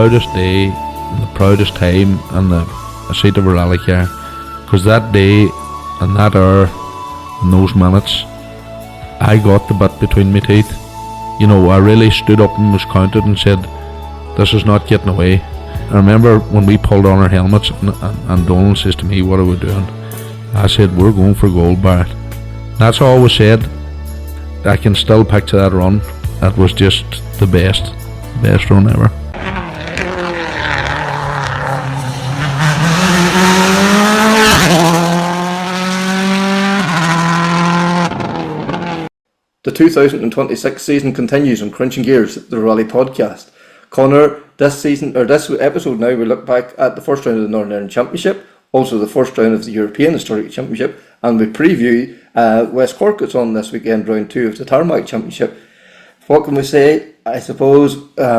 proudest day, and the proudest time in the seat of a rally car, because that day and that hour and those minutes, I got the bit between my teeth. You know, I really stood up and was counted and said, this is not getting away. I remember when we pulled on our helmets and Donald says to me, what are we doing? I said, we're going for gold, Barrett. That's all we said. I can still picture that run. That was just the best run ever. The 2026 season continues on Krunching Gears, the Rally podcast. Connor, this episode now, we look back at the first round of the Northern Ireland Championship, also the first round of the European Historic Championship, and we preview West Cork. It's on this weekend, round 2 of the Tarmac Championship. What can we say? I suppose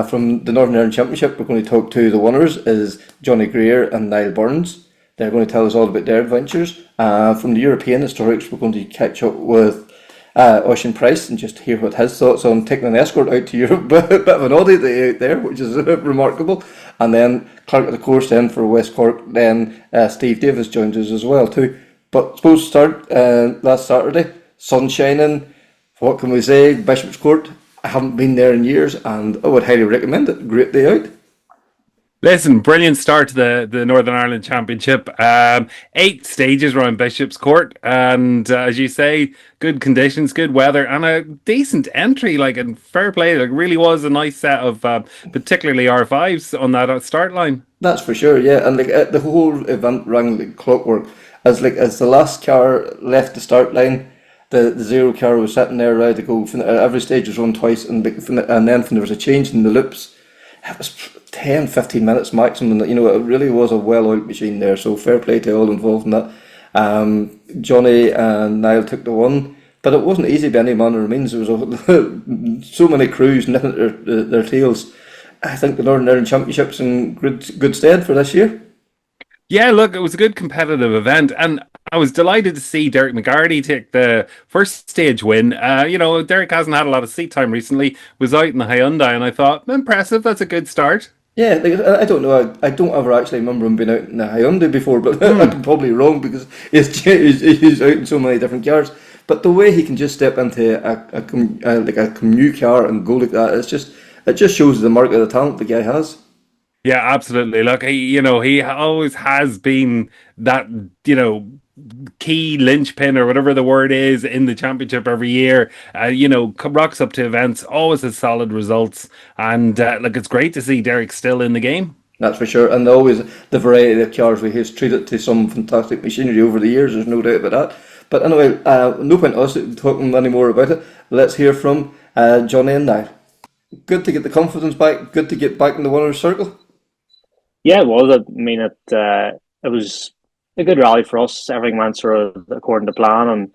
from the Northern Ireland Championship, we're going to talk to the winners is Jonny Greer and Niall Burns. They're going to tell us all about their adventures. From the European Historics, we're going to catch up with Osian Pryce and just hear what his thoughts on taking an escort out to Europe. A bit of an oddity out there, which is remarkable. And then Clerk of the course then for West Cork. Then Steve Davis joins us as well too. But suppose to start last Saturday, sun shining. What can we say? Bishopscourt. I haven't been there in years, and I would highly recommend it. Great day out. Listen, brilliant start to the Northern Ireland Championship. 8 stages around Bishopscourt, and as you say, good conditions, good weather, and a decent entry. Like, and fair play. Like, really was a nice set of particularly R5s on that start line. That's for sure, yeah. And like the whole event ran like clockwork. As the last car left the start line, the zero car was sitting there ready to go. Every stage was run twice, and then when there was a change in the loops, it was 10-15 minutes maximum. You know, it really was a well-oiled machine there, so fair play to all involved in that. Jonny and Niall took the one, but it wasn't easy by any manner of means. There was so many crews nipping at their tails. I think the Northern Ireland Championship's in good stead for this year. Yeah, look, it was a good competitive event, and I was delighted to see Derek McGarty take the first stage win. You know, Derek hasn't had a lot of seat time recently, was out in the Hyundai, and I thought, impressive, that's a good start. Yeah, I don't know. I don't ever actually remember him being out in the Hyundai before, but I'm probably wrong because he's out in so many different cars. But the way he can just step into a commute car and go like that, it just shows the mark of the talent the guy has. Yeah, absolutely. Look, he always has been that, key linchpin or whatever the word is in the championship every year. Rocks up to events, always has solid results, and it's great to see Derek still in the game. That's for sure, and always the variety of cars we have treated to some fantastic machinery over the years. There's no doubt about that. But anyway, no point us talking any more about it. Let's hear from Jonny and Niall. Good to get the confidence back. Good to get back in the winner's circle. Yeah, it was. I mean, it was a good rally for us. Everything went sort of according to plan, and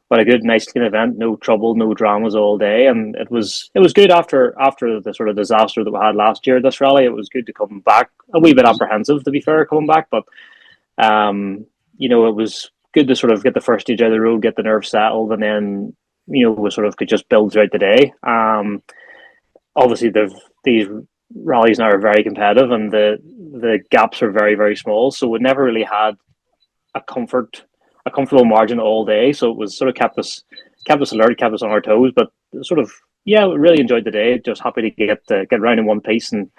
but a good, nice, clean event. No trouble, no dramas all day, and it was good after the sort of disaster that we had last year. This rally, it was good to come back. A wee bit apprehensive, to be fair, coming back, but it was good to sort of get the first stage out of the road, get the nerves settled, and then we sort of could just build throughout the day. Obviously, these rallies now are very competitive, and the gaps are very, very small, so we never really had a comfortable margin all day. So it was sort of kept us alert, kept us on our toes. But sort of, yeah, we really enjoyed the day. Just happy to get round in one piece and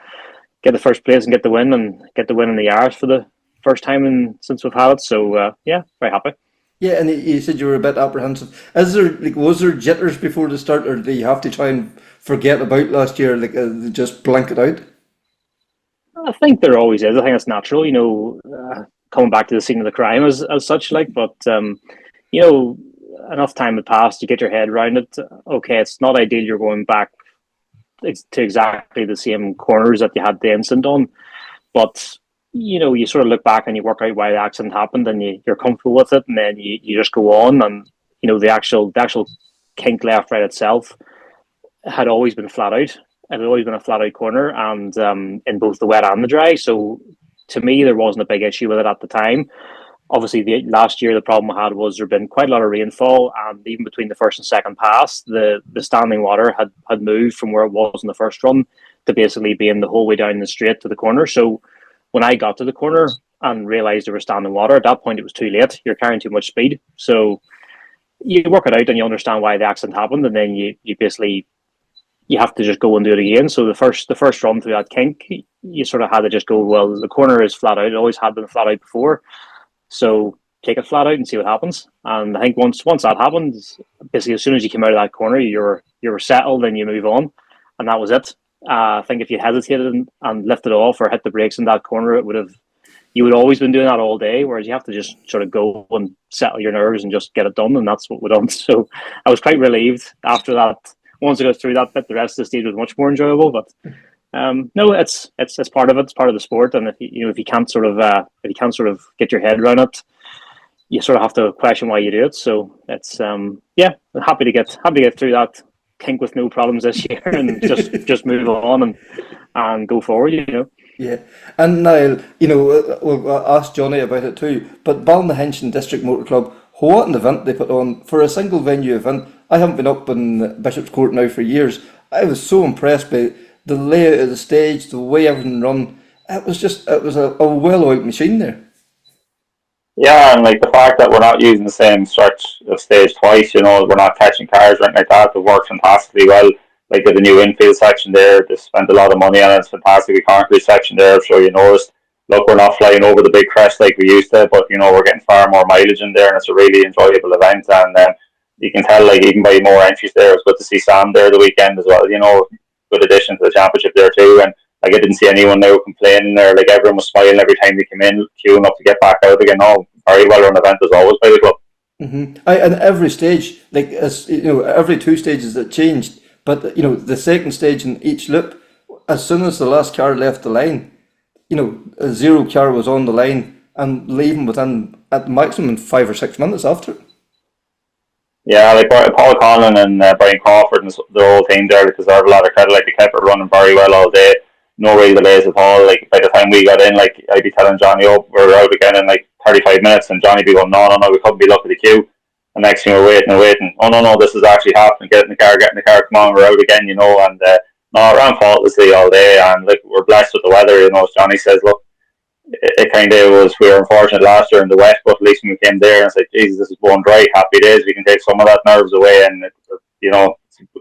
get the first place and get the win in the Irish for the first time since we've had it. So yeah, very happy. Yeah, and you said you were a bit apprehensive. Was there jitters before the start, or do you have to try and forget about last year, just blank it out? I think there always is. I think it's natural, coming back to the scene of the crime as such. But enough time had passed to get your head around it. Okay, it's not ideal. You're going back to exactly the same corners that you had the incident on, but you sort of look back and you work out why the accident happened, and you're comfortable with it, and then you just go on. And the actual kink left right itself had always been flat out. It had always been a flat out corner, and in both the wet and the dry. So to me, there wasn't a big issue with it at the time. Obviously, last year the problem we had was there'd been quite a lot of rainfall, and even between the first and second pass, the standing water had moved from where it was in the first run. to basically being the whole way down the straight to the corner. So when I got to the corner and realised there was standing water, at that point it was too late. You're carrying too much speed. So you work it out and you understand why the accident happened, and then you basically you have to just go and do it again. So the first run through that kink, you sort of had to just go, well, the corner is flat out. It always had been flat out before. So take it flat out and see what happens. And I think once that happens, basically as soon as you came out of that corner, you're settled and you move on. And that was it. I think if you hesitated and lifted off or hit the brakes in that corner, you would always been doing that all day, whereas you have to just sort of go and settle your nerves and just get it done, and that's what we done. So I was quite relieved after that. Once I got through that bit, the rest of the stage was much more enjoyable. But no, it's part of it. It's part of the sport, and if you can't sort of get your head around it, you sort of have to question why you do it. So it's I'm happy to get through that kink with no problems this year and just move on and go forward. Yeah, and Niall, we'll ask Jonny about it too, but Ballynahinch District Motor Club, what an event they put on for a single venue event. I haven't been up in Bishopscourt now for years. I was so impressed by the layout of the stage, the way everything run. It was a well-oiled machine there. Yeah, and like the fact that we're not using the same stretch of stage twice, we're not catching cars or anything like that. It worked fantastically well. Like with the new infield section there, they spent a lot of money on it. It's fantastic. The concrete section there, I'm sure you noticed. Look, we're not flying over the big crest like we used to, but we're getting far more mileage in there, and it's a really enjoyable event. And you can tell, like, even by more entries there, it's good to see Sam there the weekend as well. Good addition to the championship there too. And like, I didn't see anyone now complaining there. Like, everyone was smiling every time they came in, queuing up to get back out again. No, very well run event as always by the club. Mm-hmm. And every stage, like, as every 2 stages that changed. But the second stage in each loop, as soon as the last car left the line, a zero car was on the line and leaving within at maximum 5 or 6 minutes after. Yeah, like Paul Conlon and Brian Crawford and the whole team there deserve a lot of credit. Like, they kept it running very well all day. No real delays at all. Like, by the time we got in, like, I'd be telling Johnny, oh, we're out again in like 35 minutes, and Johnny be going, no, we couldn't be looking at the queue. And next thing we're waiting. Oh, no, this is actually happening. Get in the car, come on, we're out again, and no, it ran faultlessly all day, and like, we're blessed with the weather, as Johnny says. Look, it kind of was, we were unfortunate last year in the wet, but at least when we came there, and it's like, Jesus, this is going dry, happy days, we can take some of that nerves away, and it's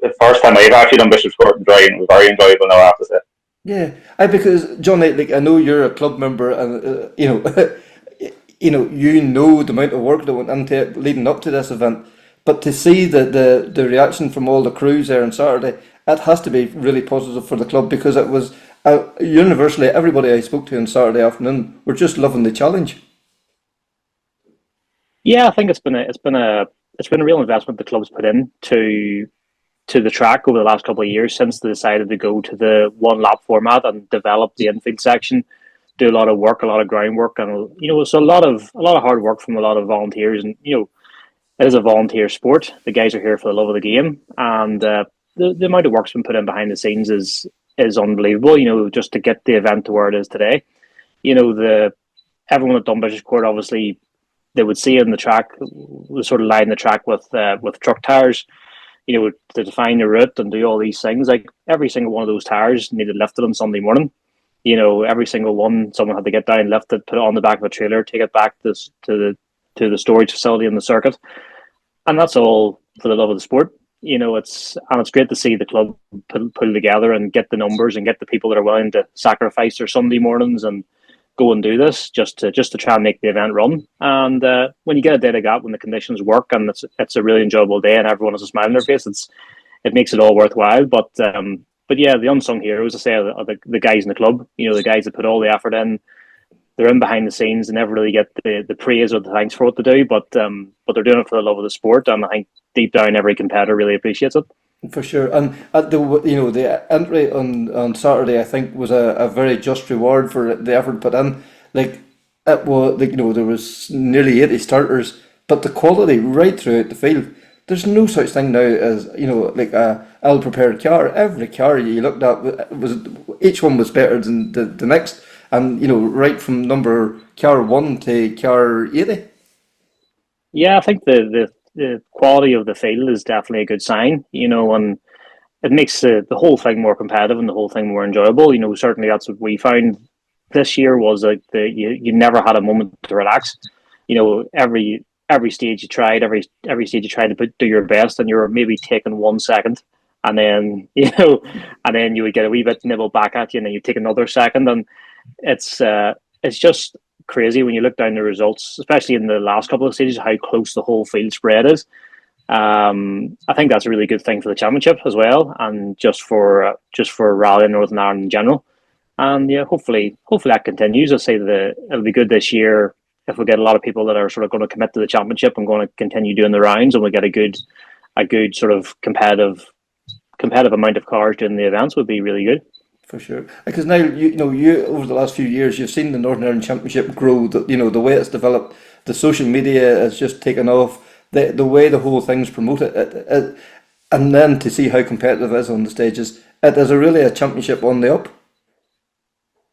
the first time I've actually done Bishopscourt and dry, and it was very enjoyable now, I have to say. Yeah, because Johnny, like, I know you're a club member, and you know the amount of work that went into leading up to this event, but to see the reaction from all the crews there on Saturday, it has to be really positive for the club, because it was universally everybody I spoke to on Saturday afternoon were just loving the challenge. Yeah, I think it's been a real investment the club's put in to the track over the last couple of years since they decided to go to the one lap format and develop the infield section. Do a lot of work, a lot of groundwork, and it's a lot of hard work from a lot of volunteers. And it is a volunteer sport. The guys are here for the love of the game, and the amount of work's been put in behind the scenes is unbelievable. Just to get the event to where it is today. Everyone at Bishopscourt, obviously, they would see it in the track, they sort of line the track with truck tires, to define the route and do all these things. Like, every single one of those tires needed lifted on Sunday morning. Every single one, someone had to get down, lift it, put it on the back of a trailer, take it back to the storage facility in the circuit, and that's all for the love of the sport. It's great to see the club pull together and get the numbers and get the people that are willing to sacrifice their Sunday mornings and go and do this just to try and make the event run. And when you get a day like that, when the conditions work and it's a really enjoyable day and everyone has a smile on their face, it makes it all worthwhile. But yeah, the unsung heroes, I say, are the guys in the club. The guys that put all the effort in. They're in behind the scenes and never really get the praise or the thanks for what they do, but they're doing it for the love of the sport, and I think deep down every competitor really appreciates it. For sure, and the entry on Saturday, I think, was a very just reward for the effort put in. Like, it was, there was nearly 80 starters, but the quality right throughout the field. There's no such thing now as like a ill-prepared car. Every car you looked at each one was better than the next. And, right from car 1 to car 80. Yeah, I think the quality of the field is definitely a good sign, and it makes the whole thing more competitive and the whole thing more enjoyable. You know, certainly that's what we found this year was like you never had a moment to relax. You know, every stage you tried, every stage you tried to do your best, and you were maybe taking 1 second, and then and then you would get a wee bit nibbled back at you, and then you take another second, and it's just crazy when you look down the results, especially in the last couple of stages, how close the whole field spread is. I think that's a really good thing for the championship as well, and just for rally in Northern Ireland in general. And yeah, hopefully that continues. I say that it'll be good this year if we get a lot of people that are sort of going to commit to the championship and going to continue doing the rounds, and we get a good sort of competitive amount of cars doing the events would be really good. For sure, because now you over the last few years you've seen the Northern Ireland Championship grow. The way it's developed, the social media has just taken off. The way the whole thing's promoted, and then to see how competitive it is on the stages, it is really a championship on the up.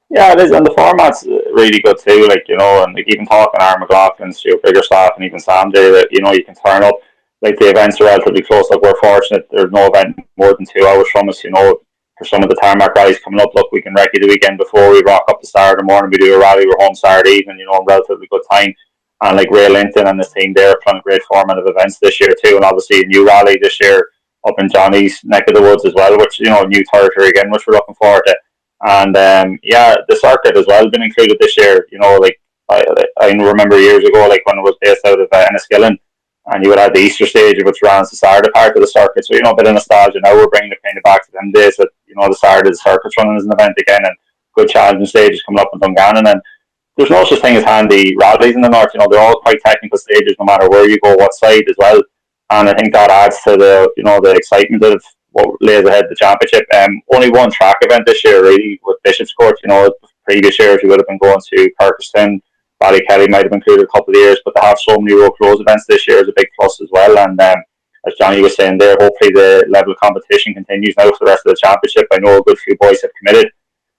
Yeah, it is, and the format's really good too. Like, and like even talking Aaron McLaughlin, Stuart Biggerstaff, and even Sam there, that you can turn up. Like the events are relatively close. Like we're fortunate there's no event more than 2 hours from us. For some of the tarmac rallies coming up, look, we can wreck you the weekend before. We rock up the Saturday morning, we do a rally. We're home Saturday evening. Relatively good time. And like Ray Linton and his team there are playing a great format of events this year too, and obviously a new rally this year up in Johnny's neck of the woods as well, which new territory again, which we're looking forward to. And the circuit as well has been included this year. Like I remember years ago, like when it was based out of Enniskillen, and you would have the Easter stage, which runs the Saturday part of the circuit. So a bit of nostalgia. Now we're bringing it kind of back to them days that the Saturday the circuit's running as an event again, and good challenging stages coming up in Dungannon. And there's no such thing as handy rallies in the north. They're all quite technical stages, no matter where you go, what side as well. And I think that adds to the excitement of what lays ahead the championship. Only one track event this year, really, with Bishopscourt. Previous years you would have been going to Kirkeston, Ballykelly might have included a couple of years, but to have so many road close events this year is a big plus as well. And as Johnny was saying there, hopefully the level of competition continues now for the rest of the championship. I know a good few boys have committed,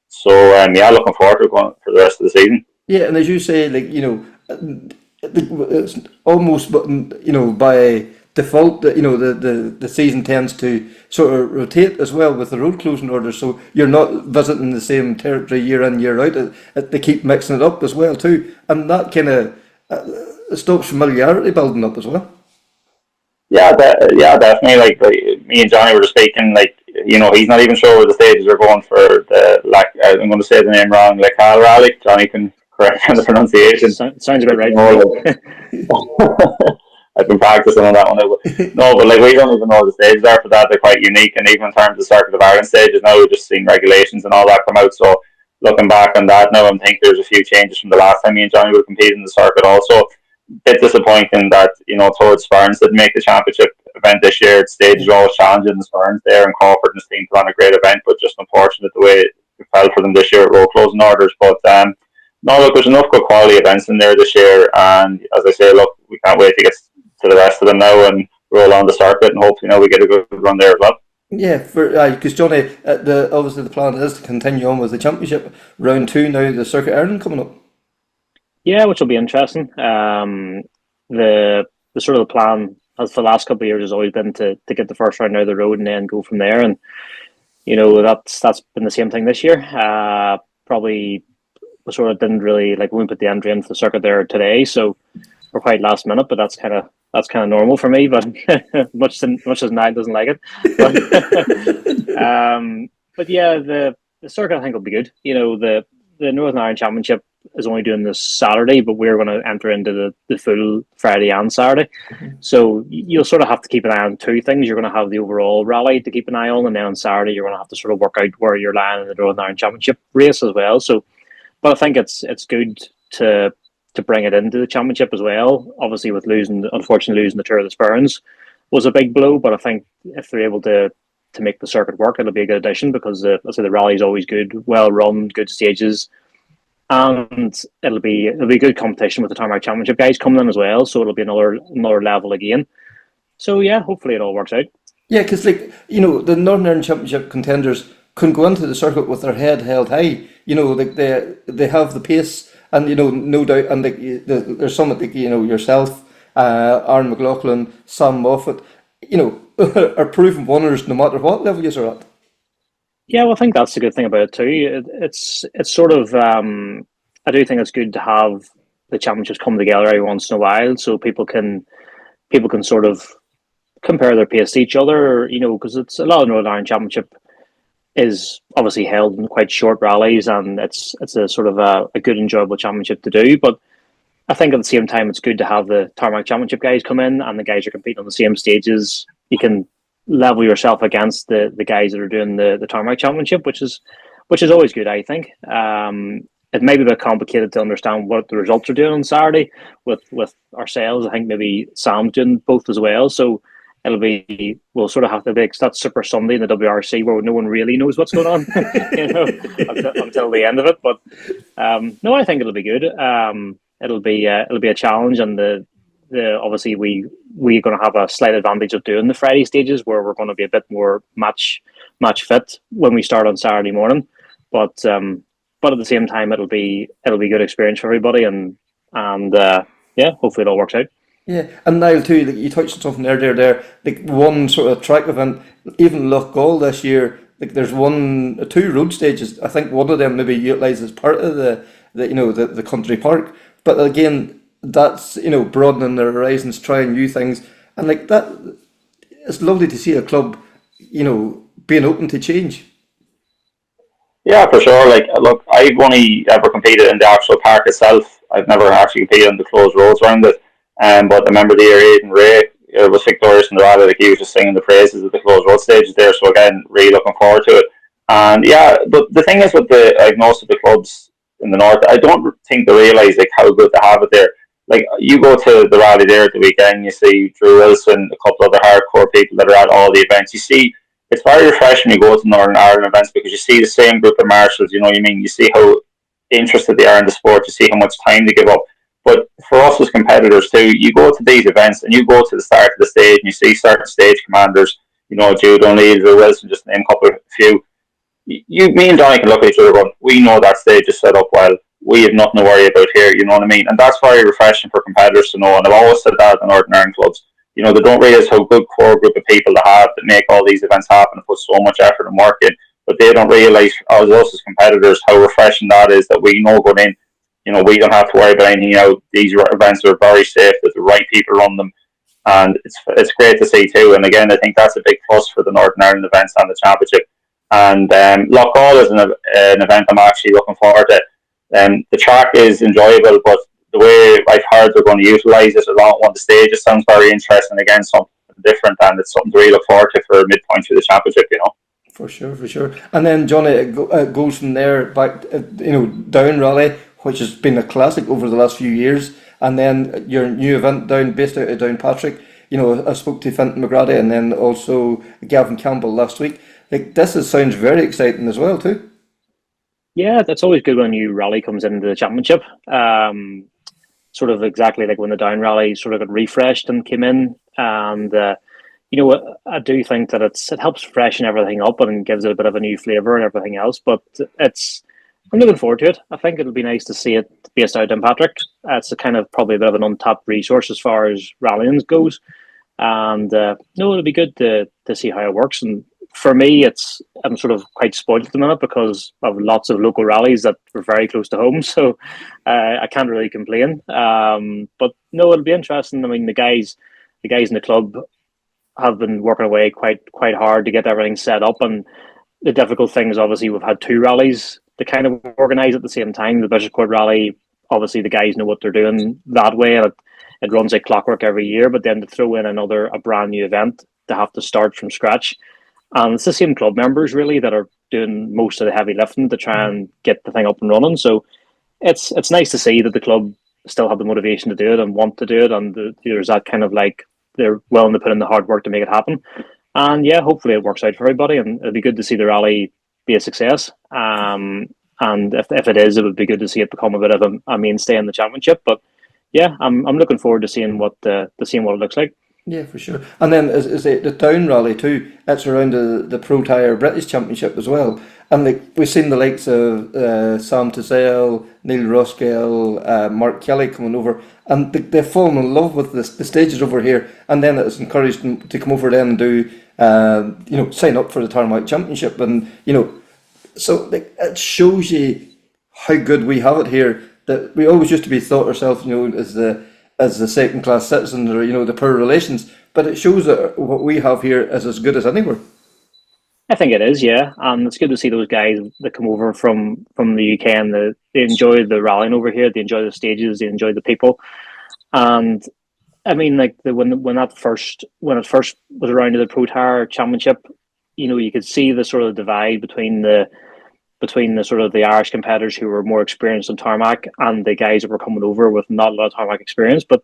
so looking forward to going for the rest of the season. Yeah, and as you say, it's almost by default that the season tends to sort of rotate as well with the road closing orders, so you're not visiting the same territory year in year out. They keep mixing it up as well too, and that kind of stops familiarity building up as well. Yeah, definitely. Like me and Johnny were just speaking. Like he's not even sure where the stages are going for the I'm going to say the name wrong. Cal Rally. Johnny can correct the pronunciation. Sounds about right. I've been practicing on that one. No, but we don't even know the stages are for that. They're quite unique, and even in terms of Circuit of Ireland stages, now we've just seen regulations and all that come out. So looking back on that now, I think there's a few changes from the last time me and Johnny would compete in the circuit. Also, bit disappointing that towards Spurns didn't make the championship event this year. The stage is always challenging the Spurns there, and Crawford and his team put on a great event, but just unfortunate the way it fell for them this year at road closing orders. But no, look, there's enough good quality events in there this year, and as I say, look, we can't wait to get to the rest of them now and roll on the circuit, and hopefully we get a good run there as well. Yeah, because Johnny, obviously the plan is to continue on with the championship round 2 now. The Circuit Ireland coming up. Yeah, which will be interesting. The sort of the plan as for the last couple of years has always been to get the first round out of the road and then go from there, and that's been the same thing this year. Probably we sort of didn't really we wouldn't put the entry in for the circuit there today, so we're quite last minute, but that's kind of normal for me. But much as Niall doesn't like it, but yeah, the circuit I think will be good. The Northern Ireland Championship is only doing this Saturday, but we're going to enter into the full Friday and Saturday. Mm-hmm. So you'll sort of have to keep an eye on two things. You're going to have the overall rally to keep an eye on, and then on Saturday you're going to have to sort of work out where you're lying in the Northern Ireland Championship race as well. So, but I think it's good to bring it into the championship as well. Obviously, unfortunately losing the Tour of the Spurns was a big blow, but I think if they're able to make the circuit work, it'll be a good addition because the rally is always good, well run, good stages, and it'll be good competition with the Tarmac Championship guys coming in as well. So it'll be another level again. So yeah, hopefully it all works out. Yeah, because the Northern Ireland Championship contenders couldn't go into the circuit with their head held high. They have the pace. And no doubt, and there's some yourself, Aaron McLaughlin, Sam Moffat. are proven winners no matter what level you're at. Yeah, well, I think that's the good thing about it too. It's sort of I do think it's good to have the championships come together every once in a while, so people can sort of compare their pace to each other. Because it's a lot of Northern Ireland Championship is obviously held in quite short rallies, and it's a sort of a good, enjoyable championship to do. But I think at the same time, it's good to have the Tarmac Championship guys come in, and the guys are competing on the same stages. You can level yourself against the guys that are doing the Tarmac Championship, which is always good, I think. It may be a bit complicated to understand what the results are doing on Saturday with ourselves. I think maybe Sam's doing both as well. So we'll sort of have to make that Super Sunday in the WRC where no one really knows what's going on, until the end of it. But no, I think it'll be good. It'll be a challenge, and the obviously we're going to have a slight advantage of doing the Friday stages where we're going to be a bit more match fit when we start on Saturday morning. But at the same time, it'll be a good experience for everybody, and yeah, hopefully it all works out. Yeah, and Niall too, like you touched on something earlier there, like one sort of track event, even Loughgall this year, like there's two road stages. I think one of them maybe utilised as part of the country park. But again, that's broadening their horizons, trying new things, and like that, it's lovely to see a club being open to change. Yeah, for sure. Like, look, I've only ever competed in the actual park itself. I've never actually competed on the closed roads around it. But I remember the year Aidan Ray was victorious in the rally. Like, he was just singing the praises of the closed road stages there. So again, really looking forward to it. And yeah, but the thing is with most of the clubs in the north, I don't think they realise like how good they have it there. Like, you go to the rally there at the weekend, you see Drew Wilson, a couple other hardcore people that are at all the events. You see, it's very refreshing when you go to Northern Ireland events because you see the same group of marshals. You know what I mean? You see how interested they are in the sport. You see how much time they give up. But for us as competitors too, you go to these events and you go to the start of the stage and you see certain stage commanders, Jude O'Neill, Drew Wilson, just to name a couple of few. Me and Johnny can look at each other going, we know that stage is set up well. We have nothing to worry about here, you know what I mean? And that's very refreshing for competitors to know. And I've always said that in Northern Ireland clubs. They don't realise how good core group of people they have that make all these events happen and put so much effort and work in. But they don't realise, as us as competitors, how refreshing that is that we know going in, we don't have to worry about anything. These events are very safe, that the right people run them. And it's great to see too. And again, I think that's a big plus for the Northern Ireland events and the championship. And Loughgall is an event I'm actually looking forward to. The track is enjoyable, but the way I've heard they're going to utilise it along one of the stages sounds very interesting. Again, something different, and it's something to really look forward to for midpoint through the championship. For sure. And then Johnny, it goes from there back, down Rally, which has been a classic over the last few years, and then your new event based out of Downpatrick. I spoke to Fintan McGrady and then also Gavin Campbell last week. Like, sounds very exciting as well too. Yeah, that's always good when a new rally comes into the championship. Sort of exactly like when the Down Rally sort of got refreshed and came in, and I do think that it helps freshen everything up and gives it a bit of a new flavour and everything else. But I'm looking forward to it. I think it'll be nice to see it based out in Patrick. It's a kind of probably a bit of an untapped resource as far as rallying goes, and it'll be good to see how it works. And for me, I'm sort of quite spoiled at the minute because I have lots of local rallies that are very close to home, so I can't really complain. But no, it'll be interesting. I mean, the guys in the club have been working away quite hard to get everything set up, and the difficult thing is obviously we've had two rallies to kind of organise at the same time. The Bishopscourt Rally, obviously the guys know what they're doing that way, and it runs like clockwork every year. But then to throw in a brand new event, to have to start from scratch. And it's the same club members really that are doing most of the heavy lifting to try and get the thing up and running. So it's nice to see that the club still have the motivation to do it and want to do it, and there's that kind of like they're willing to put in the hard work to make it happen. And yeah, hopefully it works out for everybody, and it'll be good to see the rally be a success. And if it is, it would be good to see it become a bit of a mainstay in the championship. But yeah, I'm looking forward to seeing what it looks like. Yeah, for sure. And then is it the Down Rally too? It's around the Pro Tire British Championship as well. And like we've seen the likes of Sam Tizell, Neil Roskell, Mark Kelly coming over, and they've fallen in love with the stages over here. And then it's encouraged them to come over then and do, sign up for the Tarmac Championship, and so like it shows you how good we have it here. That we always used to be thought ourselves, as the second class citizens, or the poor relations, but it shows that what we have here is as good as anywhere. I think it is, yeah. It's good to see those guys that come over from the UK and they enjoy the rallying over here. They enjoy the stages. They enjoy the people. And I mean, like when it first was around to the Pro Tire Championship, you could see the sort of divide between the sort of the Irish competitors who were more experienced in tarmac and the guys that were coming over with not a lot of tarmac experience. But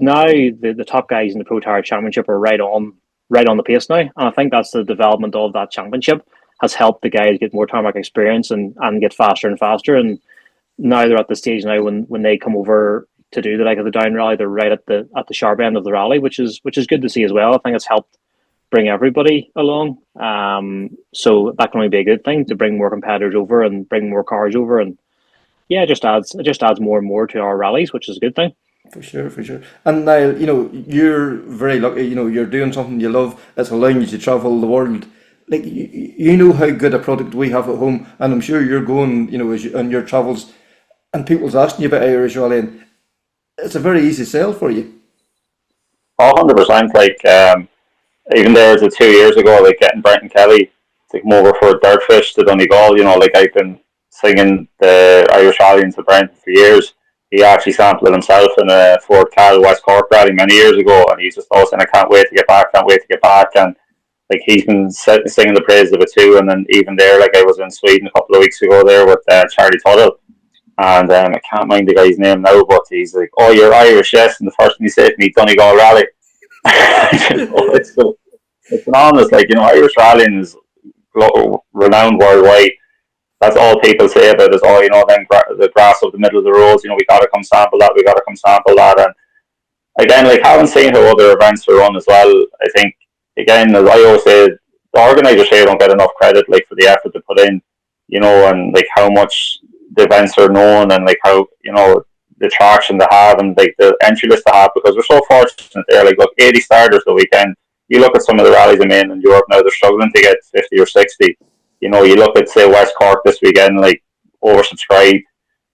now the top guys in the Pro Tire Championship are right on the pace now. And I think that's the development of that championship has helped the guys get more tarmac experience and get faster and faster. And now they're at the stage now when they come over to do the Down Rally, they're right at the sharp end of the rally, which is good to see as well. I think it's helped bring everybody along. So that can only be a good thing to bring more competitors over and bring more cars over. And yeah, it just adds more and more to our rallies, which is a good thing. For sure. And Niall, you're very lucky. You're doing something you love. It's allowing you to travel the world. Like you know how good a product we have at home, and I'm sure you're going, on your travels, and people's asking you about Irish Rally, and it's a very easy sell for you. 100%. Like even there was 2 years ago, like getting Brenton Kelly to come over for Dirtfish to Donegal. Like I've been singing the Irish Rally into Brenton for years. He actually sampled it himself in a Ford West Cork Rally many years ago, and he's just always saying, "I can't wait to get back, and like he's been singing the praises of it too. And then even there, like I was in Sweden a couple of weeks ago there with Charlie Tuttle, and I can't mind the guy's name now, but he's like, "Oh, you're Irish, yes." And the first thing he said to me, "Donegal Rally." It's an honest, Irish rallying is renowned worldwide. That's all people say about it. Then the grass of the middle of the roads. We got to come sample that. And again, like having seen how other events are run as well, I think again, as I always say, the organisers here don't get enough credit, like for the effort they put in, and like how much the events are known, and like how the traction they have, and like the entry list they have, because we're so fortunate there. Like, look, 80 starters the weekend. You look at some of the rallies I'm in Europe now; they're struggling to get 50 or 60. You look at, say, West Cork this weekend, like oversubscribed.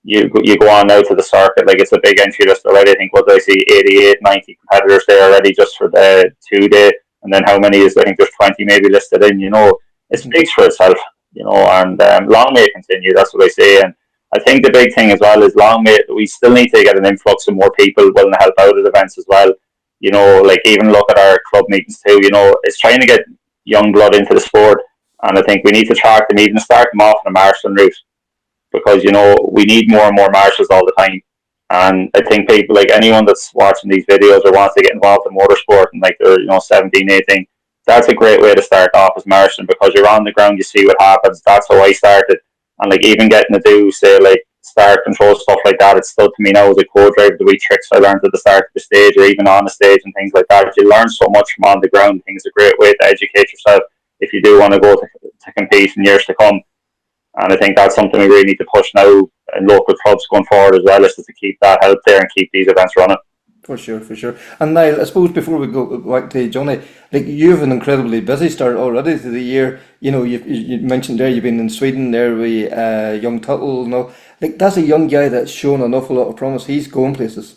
You go on now to the circuit, like it's a big entry list already. I think what did I see, 88, 90 competitors there already just for the 2 day, and then how many is, I think there's 20 maybe listed in. It speaks for itself. And long may it continue. That's what I say. And I think the big thing as well is we still need to get an influx of more people willing to help out at events as well. Like even look at our club meetings too. It's trying to get young blood into the sport. And I think we need to track them, even start them off on a marshalling route, because, we need more and more marshals all the time. And I think people, like anyone that's watching these videos or wants to get involved in motorsport and like they're, 17, 18, that's a great way to start off as marshalling, because you're on the ground, you see what happens. That's how I started. And like even getting to do, say, like start control stuff like that, it's still to me now as a co-driver, the wee tricks I learned at the start of the stage or even on the stage and things like that. You learn so much from on the ground. I think it's a great way to educate yourself if you do want to go to compete in years to come. And I think that's something we really need to push now in local clubs going forward as well, is to keep that out there and keep these events running. For sure. And Niall, I suppose before we go back to Jonny, like you have an incredibly busy start already to the year. You mentioned there you've been in Sweden there with young Tuttle. Like that's a young guy that's shown an awful lot of promise. He's going places.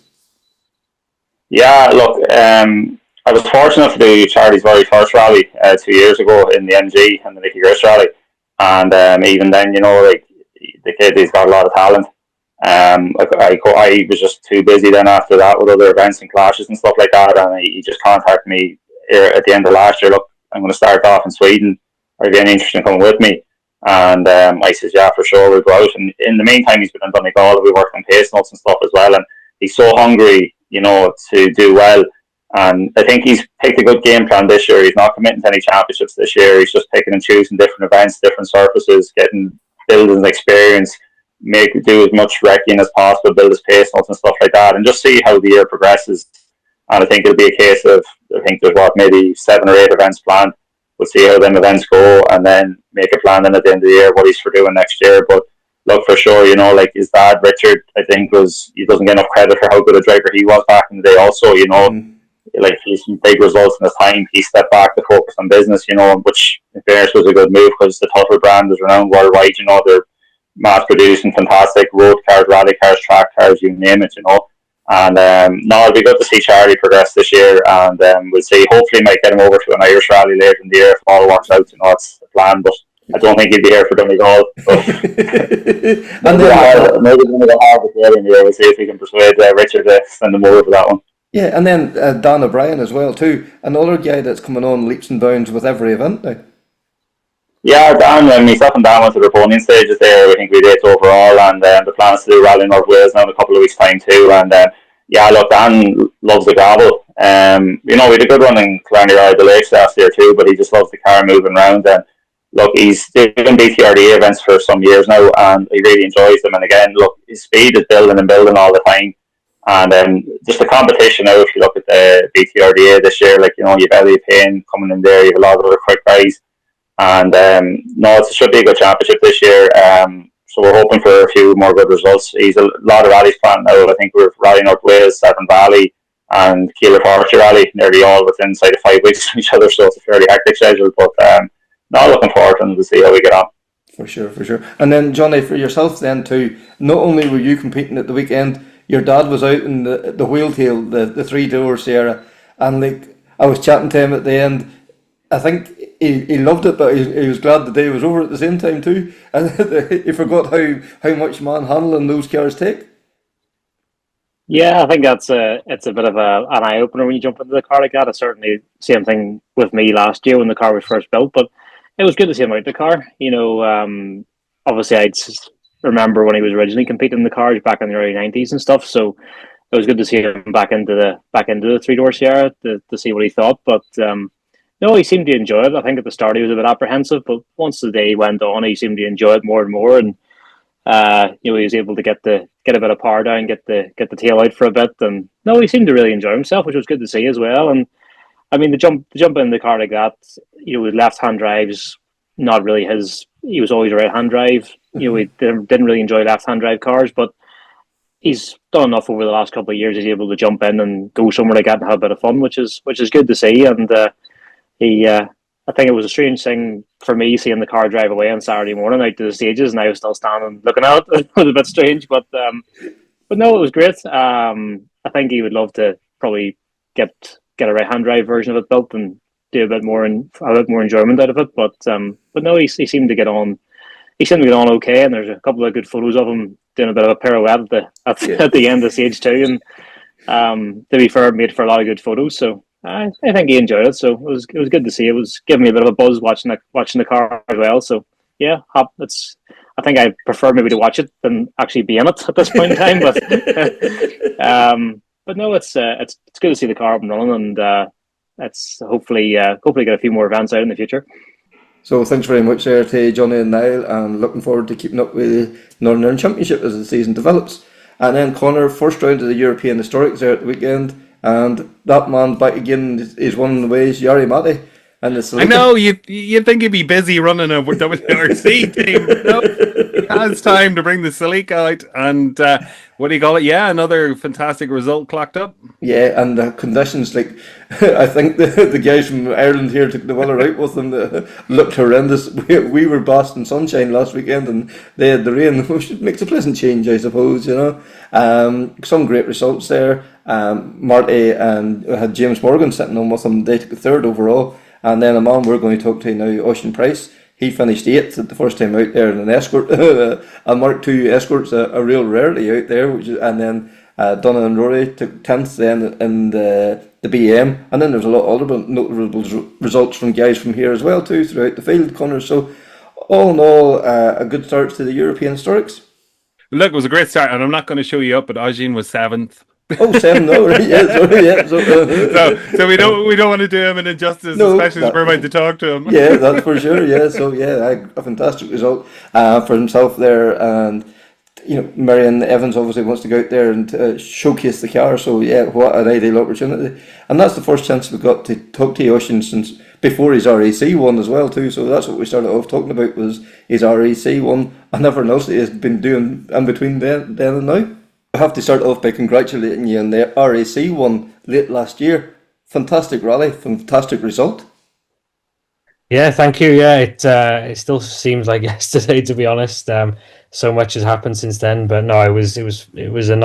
Yeah, look, I was fortunate to do Charlie's very first rally 2 years ago in the MG and the Nicky Grace Rally, and even then, like the kid, he's got a lot of talent. I was just too busy then after that with other events and clashes and stuff like that, and he just contacted me at the end of last year. Look, I'm going to start off in Sweden. Are you any interested in coming with me? And I said, yeah, for sure, we'll go out. And in the meantime, he's been in Donegal. We worked on pace notes and stuff as well, and he's so hungry, to do well. And I think he's picked a good game plan this year. He's not committing to any championships this year. He's just picking and choosing different events, different surfaces, building experience, do as much wrecking as possible, build his pace notes and stuff like that, and just see how the year progresses. And I think it'll be a case of I think there's maybe 7 or 8 events planned. We'll see how them events go, and then make a plan then at the end of the year what he's for doing next year. But look, for sure, like his dad Richard, I think he doesn't get enough credit for how good a driver he was back in the day. Also, like he's some big results in his time. He stepped back to focus on business, which in fairness was a good move, because the Tuttle brand is renowned worldwide. They're mass producing fantastic road cars, rally cars, track cars, you name it. And no, it'll be good to see Charlie progress this year, and we'll see. Hopefully, might get him over to an Irish rally later in the year if all works out. That's the plan, but I don't think he'll be here for Donegal. Maybe Donegal Harvard later in the year. We'll see if we can persuade Richard to send him over for that one. Yeah, and then Dan O'Brien as well too, another guy that's coming on leaps and bounds with every event now. Yeah, Dan, myself and Dan went to the podium stages there. I think we did overall, and the plan is to do Rally North Wales now in a couple of weeks' time too. And yeah, look, Dan loves the gravel. We had a good run in Killarney Rally the Lakes last year too, but he just loves the car moving around. And look, he's doing BTRD events for some years now, and he really enjoys them. And again, look, his speed is building and building all the time. And just the competition now, if you look at the BTRDA this year, like, you have Elliot Payne coming in there, you have a lot of other quick guys. And no, it should be a good championship this year. So we're hoping for a few more good results. He's a lot of rallies planned now. I think we're Rally North Wales, Severn Valley, and Keeler Forestry Rally, nearly all within inside of 5 weeks of each other. So it's a fairly hectic schedule, but not looking forward, and we'll see how we get on. For sure. And then Johnny, for yourself then too, not only were you competing at the weekend, your dad was out in the wheeltail, the 3-door Sierra, and like I was chatting to him at the end. I think he loved it, but he was glad the day was over at the same time too. And he forgot how much manhandling those cars take. Yeah, I think it's a bit of an eye opener when you jump into the car like that. It's certainly same thing with me last year when the car was first built, but it was good to see him out the car. Obviously I'd remember when he was originally competing in the cars back in the early 90s and stuff, so it was good to see him back into the 3-door Sierra to see what he thought. But no, he seemed to enjoy it. I think at the start he was a bit apprehensive, but once the day went on, he seemed to enjoy it more and more. And he was able to get a bit of power down, get the tail out for a bit. And no, he seemed to really enjoy himself, which was good to see as well. And I mean, the jump in the car like that, with left-hand drives, not really his. He was always a right-hand drive. He didn't really enjoy left-hand drive cars, but he's done enough over the last couple of years. He's able to jump in and go somewhere like that and have a bit of fun, which is good to see. And I think it was a strange thing for me seeing the car drive away on Saturday morning out to the stages, and I was still standing looking at it. It was a bit strange, but no, it was great. I think he would love to probably get a right-hand drive version of it built and do a bit more enjoyment out of it. But no, he seemed to get on. He seemed to get on okay, and there's a couple of good photos of him doing a bit of a pirouette at the end of stage 2. And to be fair, made for a lot of good photos. So I think he enjoyed it. So it was good to see. It was giving me a bit of a buzz watching the car as well. So yeah, I think I prefer maybe to watch it than actually be in it at this point in time. But no, it's good to see the car up and running, and it's hopefully get a few more events out in the future. So thanks very much there to Jonny and Niall, and looking forward to keeping up with the Northern Ireland Championship as the season develops. And then Conor, first round of the European Historics there at the weekend, and that man back again is one of the ways, Jari Matti. And I know, you'd think he'd be busy running a WRC team. No, he has time to bring the Celica out, and what do you call it? Yeah, another fantastic result clocked up. Yeah, and the conditions, like, I think the guys from Ireland here took the weather out with them. That looked horrendous. We were basking sunshine last weekend, and they had the rain, which makes a pleasant change, I suppose, Some great results there. Marty and had James Morgan sitting on with them. They took 3rd overall. And then a man we're going to talk to now, Osian Pryce, he finished 8th at the first time out there in an Escort. A Mark II Escort's a real rarity out there. And then Donna and Rory took 10th then in the BM. And then there's a lot of other notable results from guys from here as well too throughout the field, Conor. So all in all, a good start to the European Historics. Look, it was a great start, and I'm not going to show you up, but Osian was 7th. Oh, 7, no, right, yeah, sorry, yeah. So we don't want to do him an injustice, no, especially as we're about to talk to him. Yeah, that's for sure. Yeah, so yeah, a fantastic result for himself there, and Marion Evans obviously wants to go out there and showcase the car. So yeah, what an ideal opportunity. And that's the first chance we got to talk to Osian since before his RAC one as well too. So that's what we started off talking about, was his RAC one and everything else that he has been doing in between then and now. I have to start off by congratulating you on the RAC one late last year. Fantastic rally, fantastic result. Yeah, thank you. Yeah, it still seems like yesterday, to be honest. So much has happened since then, but no, it was a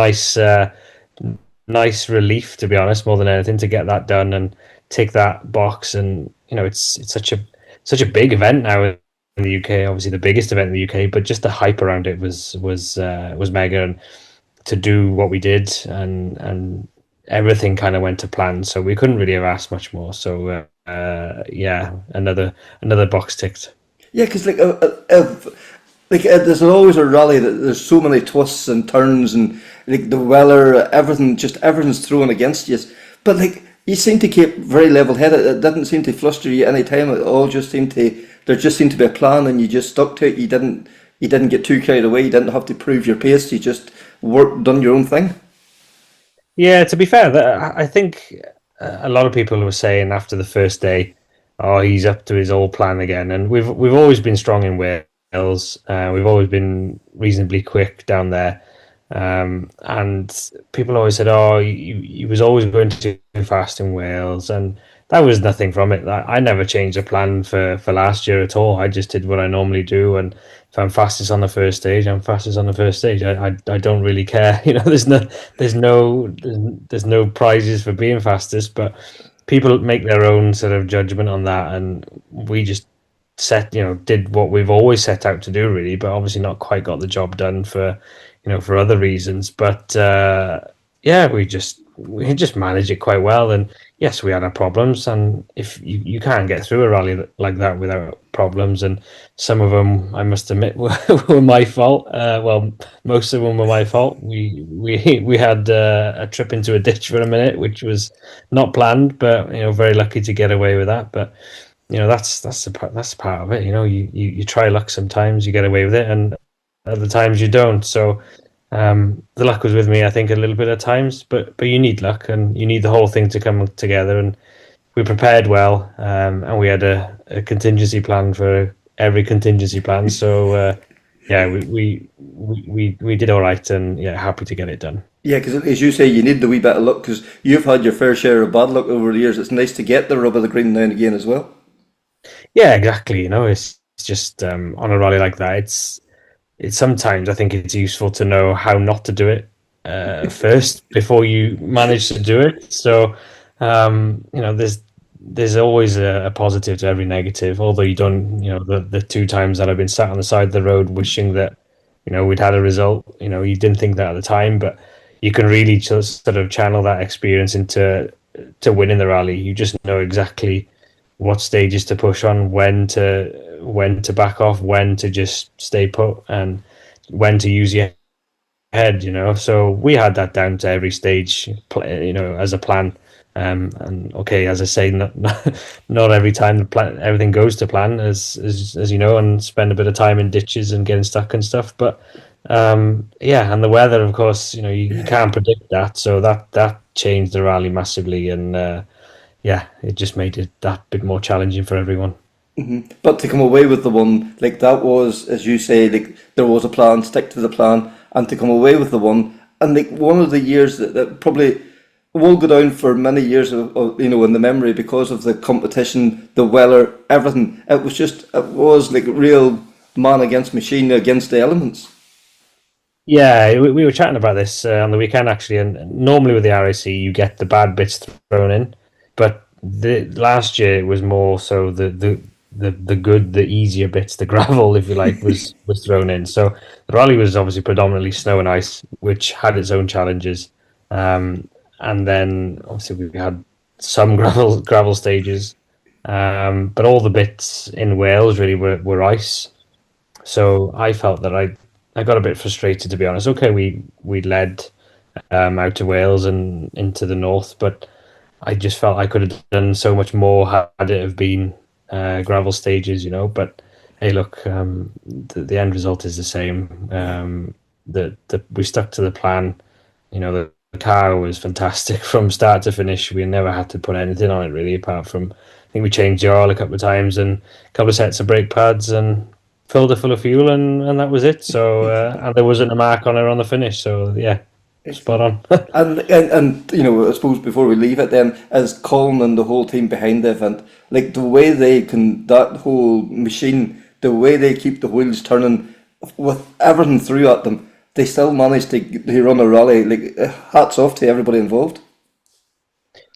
nice relief, to be honest, more than anything, to get that done and tick that box. And it's such a big event now in the UK. Obviously, the biggest event in the UK, but just the hype around it was mega. And to do what we did, and everything kind of went to plan, so we couldn't really have asked much more. So yeah, another box ticked. Yeah, because there's always a rally that there's so many twists and turns, and like the weather, everything's thrown against you. But you seem to keep very level-headed. It didn't seem to fluster you any time. It all just seemed to, there just seemed to be a plan, and you just stuck to it. You didn't get too carried away. You didn't have to prove your pace. You just done your own thing. Yeah, to be fair, I think a lot of people were saying after the first day, "Oh, he's up to his old plan again." And we've always been strong in Wales. We've always been reasonably quick down there, and people always said, "Oh, he was always going too fast in Wales," and that was nothing from it. I never changed the plan for last year at all. I just did what I normally do, and if I'm fastest on the first stage, I'm fastest on the first stage. I don't really care. There's no prizes for being fastest, but people make their own sort of judgment on that, and we just did what we've always set out to do, really, but obviously not quite got the job done for other reasons. But yeah, we just managed it quite well. And yes, we had our problems, and if you can't get through a rally like that without problems, and some of them, I must admit, were my fault. Well, most of them were my fault. We had a trip into a ditch for a minute, which was not planned, but very lucky to get away with that. But that's the part of it. You try luck sometimes, you get away with it, and other times you don't. So the luck was with me, I think, a little bit at times, but you need luck, and you need the whole thing to come together. And we prepared well, and we had a contingency plan for every contingency plan. So yeah, we did all right, and yeah, happy to get it done. Yeah, because as you say, you need the wee bit of luck, because you've had your fair share of bad luck over the years. It's nice to get the rub of the green now and again as well. Yeah, exactly. It's just on a rally like that, it's sometimes I think it's useful to know how not to do it first before you manage to do it. So there's always a positive to every negative. Although you don't, the 2 times that I've been sat on the side of the road wishing that we'd had a result. You didn't think that at the time, but you can really just sort of channel that experience into winning the rally. You just know exactly what stages to push on, when to back off, when to just stay put, and when to use your head. So we had that down to every stage, as a plan. And okay, as I say, not every time the plan, everything goes to plan, as you know, and spend a bit of time in ditches and getting stuck and stuff. But yeah, and the weather, of course, you can't predict that, so that changed the rally massively, and yeah, it just made it that bit more challenging for everyone. Mm-hmm. But to come away with the one, that was, as you say, there was a plan, stick to the plan, and to come away with the one, and one of the years that probably will go down for many years of in the memory, because of the competition, the weather, everything. It was real man against machine against the elements. Yeah, we were chatting about this on the weekend, actually, and normally with the RAC you get the bad bits thrown in, but last year it was more so the good, the easier bits, the gravel, if you like, was thrown in. So the rally was obviously predominantly snow and ice, which had its own challenges. And then obviously we had some gravel stages, but all the bits in Wales really were ice. So I felt that I got a bit frustrated, to be honest. Okay, we led out to Wales and into the north, but I just felt I could have done so much more had it have been gravel stages, But hey, look, the end result is the same. we stuck to the plan. You know, the car was fantastic from start to finish. We never had to put anything on it really, apart from I think we changed the oil a couple of times and a couple of sets of brake pads and filled it full of fuel, and that was it. So and there wasn't a mark on it on the finish. So yeah, spot on. and you know, I suppose before we leave it, then, as Colin and the whole team behind the event, like the way they can, that whole machine, the way they keep the wheels turning with everything through at them, they still manage to run a rally. Like, hats off to everybody involved.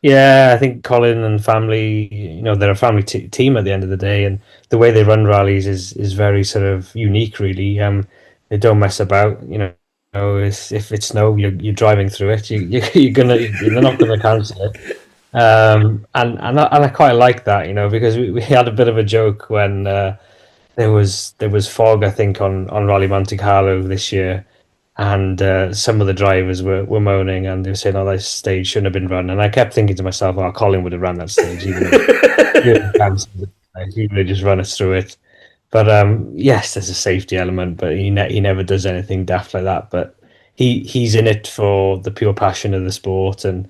Yeah, I think Colin and family, you know, they're a family team at the end of the day, and the way they run rallies is very sort of unique, really. They don't mess about, you know. If it's snow, you're driving through it. You're not gonna cancel it. And I quite like that, you know, because we had a bit of a joke when there was fog, I think, on Rally Monte Carlo this year, and some of the drivers were moaning, and they were saying, "Oh, that stage shouldn't have been run." And I kept thinking to myself, "Oh, Colin would have run that stage, even if he would have just run us through it." But yes, there's a safety element, but he never does anything daft like that. But he's in it for the pure passion of the sport and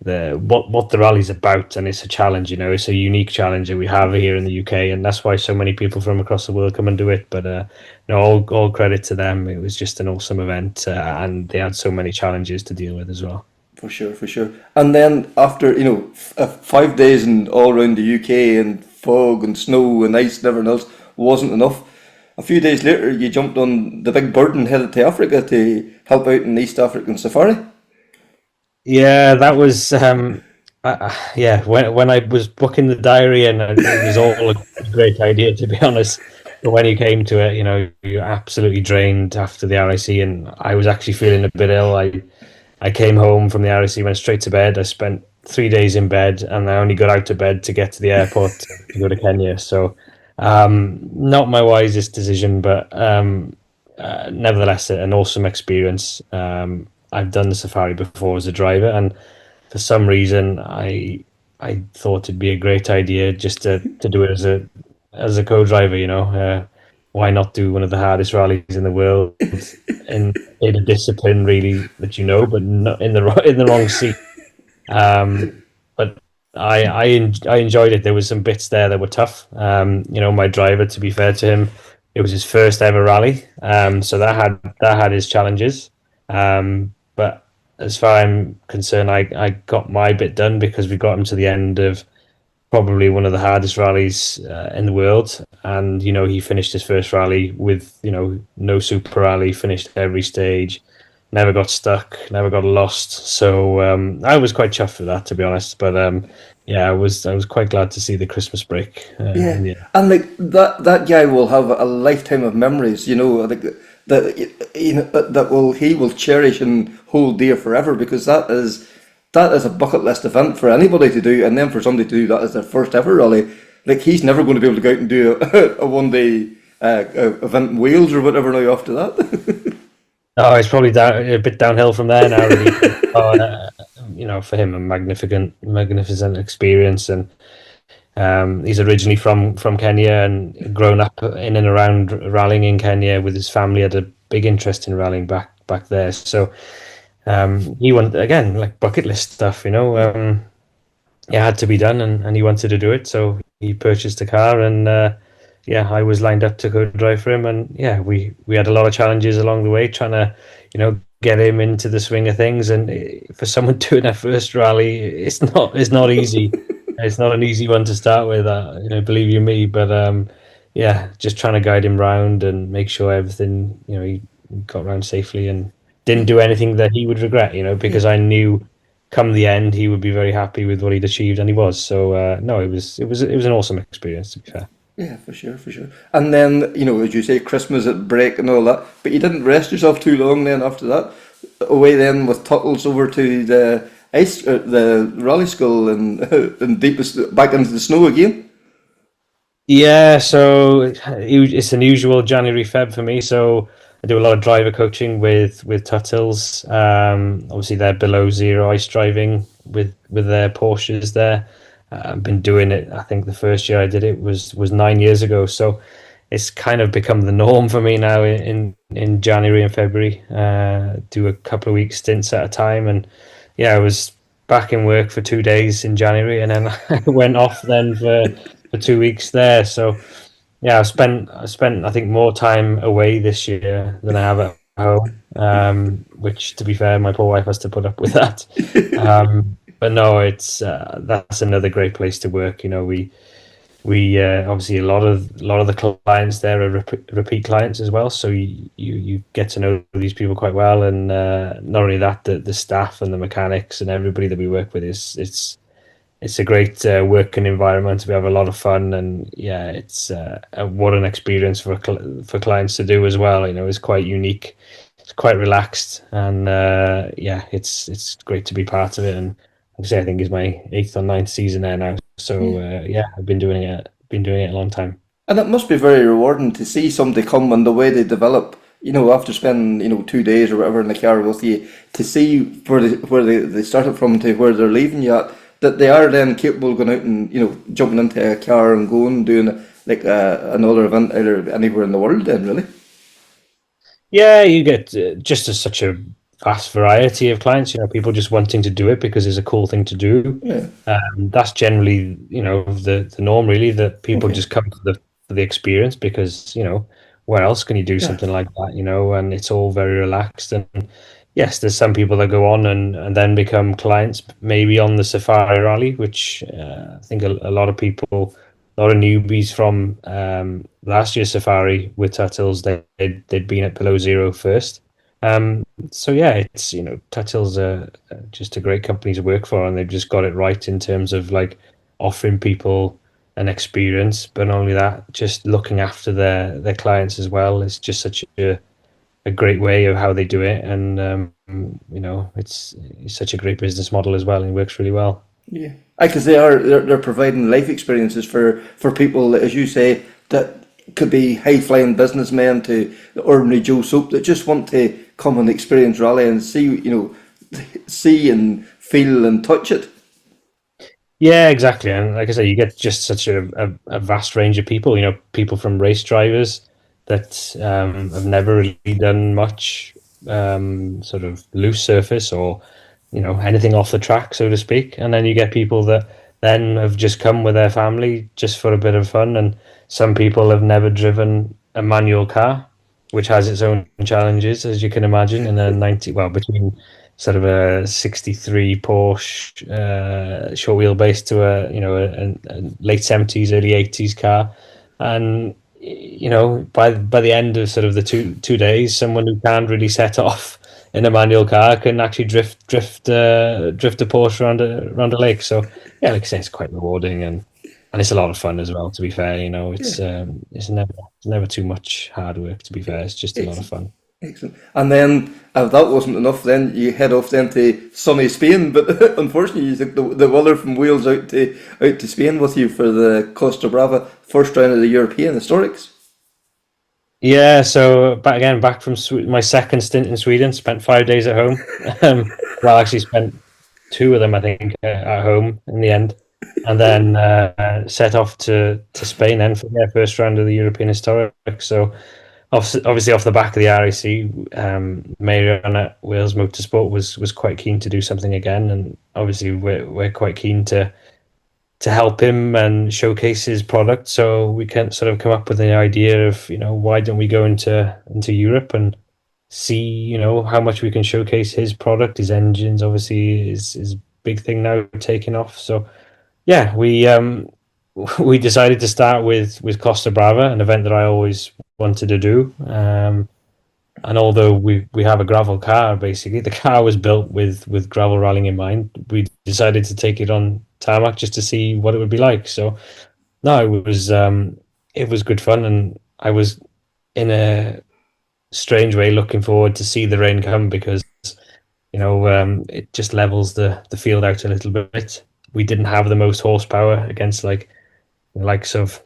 what the rally's about, and it's a challenge. You know, it's a unique challenge that we have here in the UK, and that's why so many people from across the world come and do it. But no, all credit to them. It was just an awesome event, and they had so many challenges to deal with as well. For sure, for sure. And then after, you know, 5 days and all around the UK and fog and snow and ice and everything else wasn't enough. A few days later, you jumped on the big bird and headed to Africa to help out in the East African safari. Yeah, that was yeah. When I was booking the diary, and it was all a great idea, to be honest. But when you came to it, you know, you're absolutely drained after the RIC, and I was actually feeling a bit ill. I came home from the RIC, went straight to bed. I spent 3 days in bed, and I only got out of bed to get to the airport to go to Kenya. So, not my wisest decision, but nevertheless, an awesome experience. I've done the safari before as a driver, and for some reason, I thought it'd be a great idea just to do it as a co-driver. You know, why not do one of the hardest rallies in the world in a discipline really that you know, but not in the wrong seat. But I enjoyed it. There was some bits there that were tough. You know, my driver, to be fair to him, it was his first ever rally, so that had his challenges. But as far as I'm concerned, I got my bit done because we got him to the end of probably one of the hardest rallies in the world. And, you know, he finished his first rally with, you know, no super rally, finished every stage, never got stuck, never got lost. So I was quite chuffed with that, to be honest. But yeah, I was quite glad to see the Christmas break. Yeah, and like that guy will have a lifetime of memories. You know, like he will cherish and hold dear forever, because that is a bucket list event for anybody to do, and then for somebody to do that as their first ever rally. Like, he's never going to be able to go out and do a 1 day event in Wales or whatever now after that. Oh, it's probably a bit downhill from there now. Really. You know, for him, a magnificent experience, and he's originally from Kenya and grown up in and around rallying in Kenya with his family. Had a big interest in rallying back there, so he wanted, again, like bucket list stuff. You know, it had to be done, and he wanted to do it, so he purchased a car, and yeah, I was lined up to go drive for him, and yeah, we had a lot of challenges along the way trying to, you know, get him into the swing of things. And for someone doing their first rally, it's not easy. It's not an easy one to start with, you know, believe you me. But yeah, just trying to guide him round and make sure everything, you know, he got around safely and didn't do anything that he would regret, you know, because I knew come the end he would be very happy with what he'd achieved, and he was. So no, it was an awesome experience, to be fair. Yeah, for sure. And then, you know, as you say, Christmas at break and all that, but you didn't rest yourself too long then after that. Away then with Tuttles over to the rally school and deepest back into the snow again. Yeah, so it's an usual January Feb for me. So I do a lot of driver coaching with Tuttles. Obviously, they're below zero ice driving with their Porsches there. I've been doing it. I think the first year I did it was 9 years ago. So it's kind of become the norm for me now in January and February. Do a couple of weeks stints at a time, and yeah, I was back in work for 2 days in January, and then I went off then for 2 weeks there. So yeah, I spent I think more time away this year than I have at home. Which, to be fair, my poor wife has to put up with that. But no, it's that's another great place to work. We obviously a lot of the clients there are repeat clients as well, so you get to know these people quite well, and not only that, the staff and the mechanics and everybody that we work with it's a great working environment. We have a lot of fun, and yeah, it's what an experience for clients to do as well. It's quite unique, it's quite relaxed, and yeah, it's great to be part of it. And like I say, I think it's my 8th or 9th season there now. So yeah, I've been doing it a long time. And it must be very rewarding to see somebody come and the way they develop, after spending, 2 days or whatever in the car with you, to see where they started from to where they're leaving you at, that they are then capable of going out and, jumping into a car and going and doing like another event either anywhere in the world then, really. Yeah, you get such a vast variety of clients. People just wanting to do it because it's a cool thing to do. Yeah. That's generally, the norm, really. That people just come for the experience because where else can you do something like that? And it's all very relaxed. And yes, there's some people that go on and then become clients, maybe on the Safari Rally, which I think a lot of people. A lot of newbies from last year's Safari with Tuttles, they'd been at below zero first. So yeah, it's Tuttles are just a great company to work for, and they've just got it right in terms of like offering people an experience, but not only that, just looking after their clients as well. It's just such a great way of how they do it, and it's such a great business model as well, and it works really well. Yeah, because they're providing life experiences for people, as you say, that could be high flying businessmen to the ordinary Joe Soap that just want to come and experience rally and see and feel and touch it. Yeah, exactly, and like I say, you get just such a vast range of people. People from race drivers that have never really done much sort of loose surface or anything off the track, so to speak. And then you get people that then have just come with their family just for a bit of fun. And some people have never driven a manual car, which has its own challenges, as you can imagine, in a between sort of a 63 Porsche short wheelbase to a late 70s, early 80s car. And by the end of sort of the two days, someone who can't really set off in a manual car can actually drift a Porsche around a lake. So yeah, like I say, it's quite rewarding, and it's a lot of fun as well. To be fair, it's never too much hard work. To be fair, it's just a lot of fun. Excellent. And then, if that wasn't enough, then you head off then to sunny Spain. But unfortunately, you took the weather from Wales out to Spain with you for the Costa Brava first round of the European Historics. Yeah, so back from my second stint in Sweden, spent 5 days at home. Well, actually spent 2 of them, I think, at home in the end, and then set off to Spain then for their first round of the European Historics. So obviously off the back of the RAC, Marion at Wales Motorsport was quite keen to do something again, and obviously we're quite keen to help him and showcase his product. So we can sort of come up with the idea of, why don't we go into Europe and see, how much we can showcase his product. His engines obviously is big thing now taking off. So yeah, we decided to start with Costa Brava, an event that I always wanted to do. And although we have a gravel car, basically the car was built with gravel rallying in mind, we decided to take it on tarmac just to see what it would be like. So no, it was good fun, and I was in a strange way looking forward to see the rain come, because it just levels the field out a little bit. We didn't have the most horsepower against like the likes of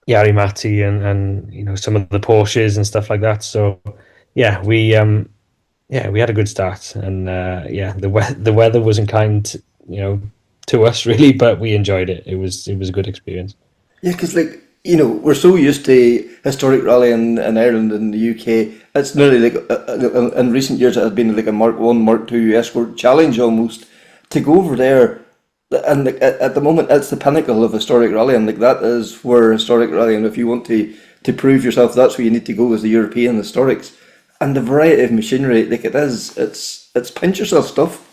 Yarimati and some of the Porsches and stuff like that. So yeah, we had a good start, and the weather wasn't kind to us really, but we enjoyed it. It was a good experience. Yeah, because you know, we're so used to historic rally in Ireland and the UK. It's nearly like in recent years it has been like a Mark One, Mark Two escort challenge almost to go over there. And like, at the moment, it's the pinnacle of historic rally, and like that is where historic rally. And if you want to prove yourself, that's where you need to go as the European historics. And the variety of machinery, like it's pinch yourself stuff.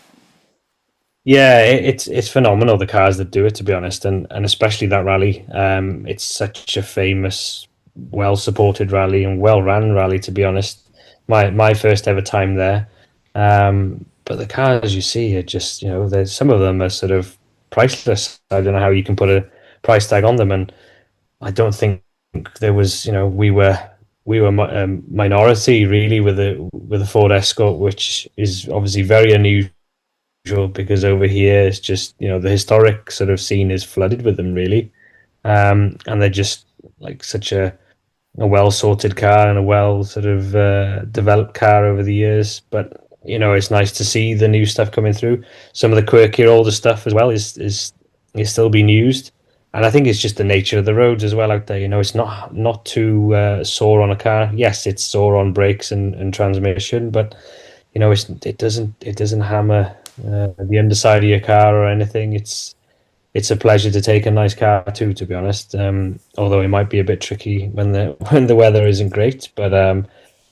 Yeah, it's phenomenal, the cars that do it, to be honest, and especially that rally. It's such a famous, well supported rally and well ran rally, to be honest. My first ever time there. But the cars you see are just, there's some of them are sort of priceless. I don't know how you can put a price tag on them, and I don't think there was, we were a minority really with the Ford Escort, which is obviously very unusual because over here it's just, the historic sort of scene is flooded with them really. And they're just like such a well sorted car and a well sort of developed car over the years. But it's nice to see the new stuff coming through. Some of the quirkier older stuff as well is still being used, and I think it's just the nature of the roads as well out there. It's not too sore on a car. Yes, it's sore on brakes and transmission, but it doesn't hammer the underside of your car or anything. It's a pleasure to take a nice car too, to be honest. Although it might be a bit tricky when the weather isn't great, but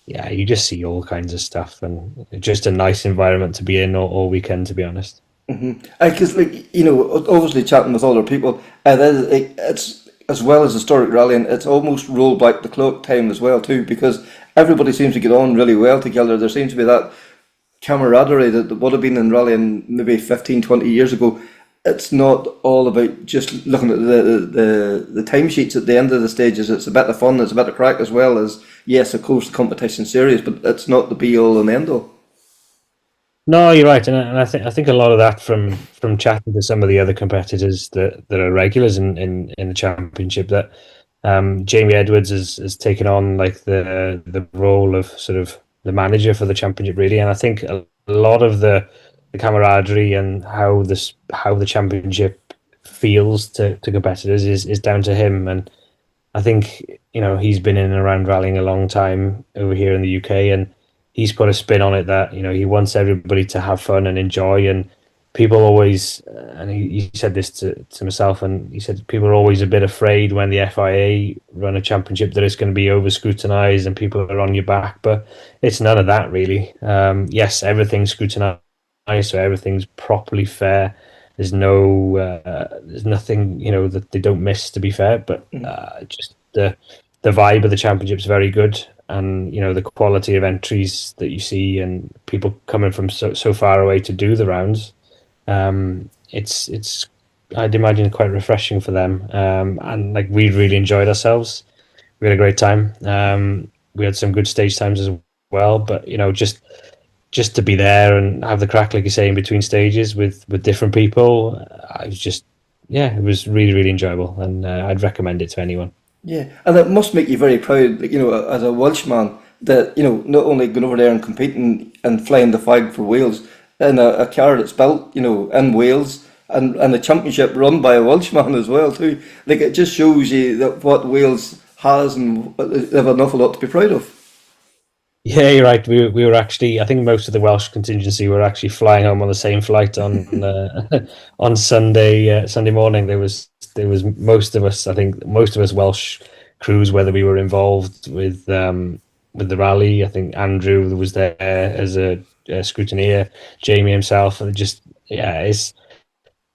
yeah, you just see all kinds of stuff, and just a nice environment to be in all weekend, to be honest. Because obviously chatting with other people, it's as well as historic rallying, it's almost rolled back the clock time as well too, because everybody seems to get on really well together. There seems to be that camaraderie that would have been in rallying maybe 15, 20 years ago. It's not all about just looking at the timesheets at the end of the stages. It's a bit of fun, it's a bit of crack as well as, yes, of course, the competition's serious, but it's not the be all and end all. No, you're right, and I think a lot of that from chatting to some of the other competitors that are regulars in the championship, that Jamie Edwards has taken on like the role of sort of the manager for the championship really, and I think a lot of the camaraderie and how the championship feels to competitors is down to him. And I think he's been in and around rallying a long time over here in the UK, and he's put a spin on it that he wants everybody to have fun and enjoy. And people always, and he said this to myself, and he said people are always a bit afraid when the FIA run a championship that it's going to be over scrutinized and people are on your back, but it's none of that really. Yes, everything's scrutinized, so everything's properly fair. There's nothing that they don't miss, to be fair, but just the vibe of the championship's very good, and the quality of entries that you see and people coming from so far away to do the rounds, it's I'd imagine quite refreshing for them, and like we really enjoyed ourselves. We had a great time. We had some good stage times as well, but just to be there and have the crack, like you say, in between stages with different people, I was just, it was really, really enjoyable, and I'd recommend it to anyone. Yeah, and it must make you very proud, as a Welshman, that, not only going over there and competing and flying the flag for Wales in a car that's built, in Wales, and a championship run by a Welshman as well, too. Like, it just shows you that what Wales has, and they have an awful lot to be proud of. Yeah, you're right. We were actually, I think most of the Welsh contingency were actually flying home on the same flight on on Sunday morning. There was most of us, I think most of us Welsh crews, whether we were involved with the rally. I think Andrew was there as a scrutineer, Jamie himself, and it's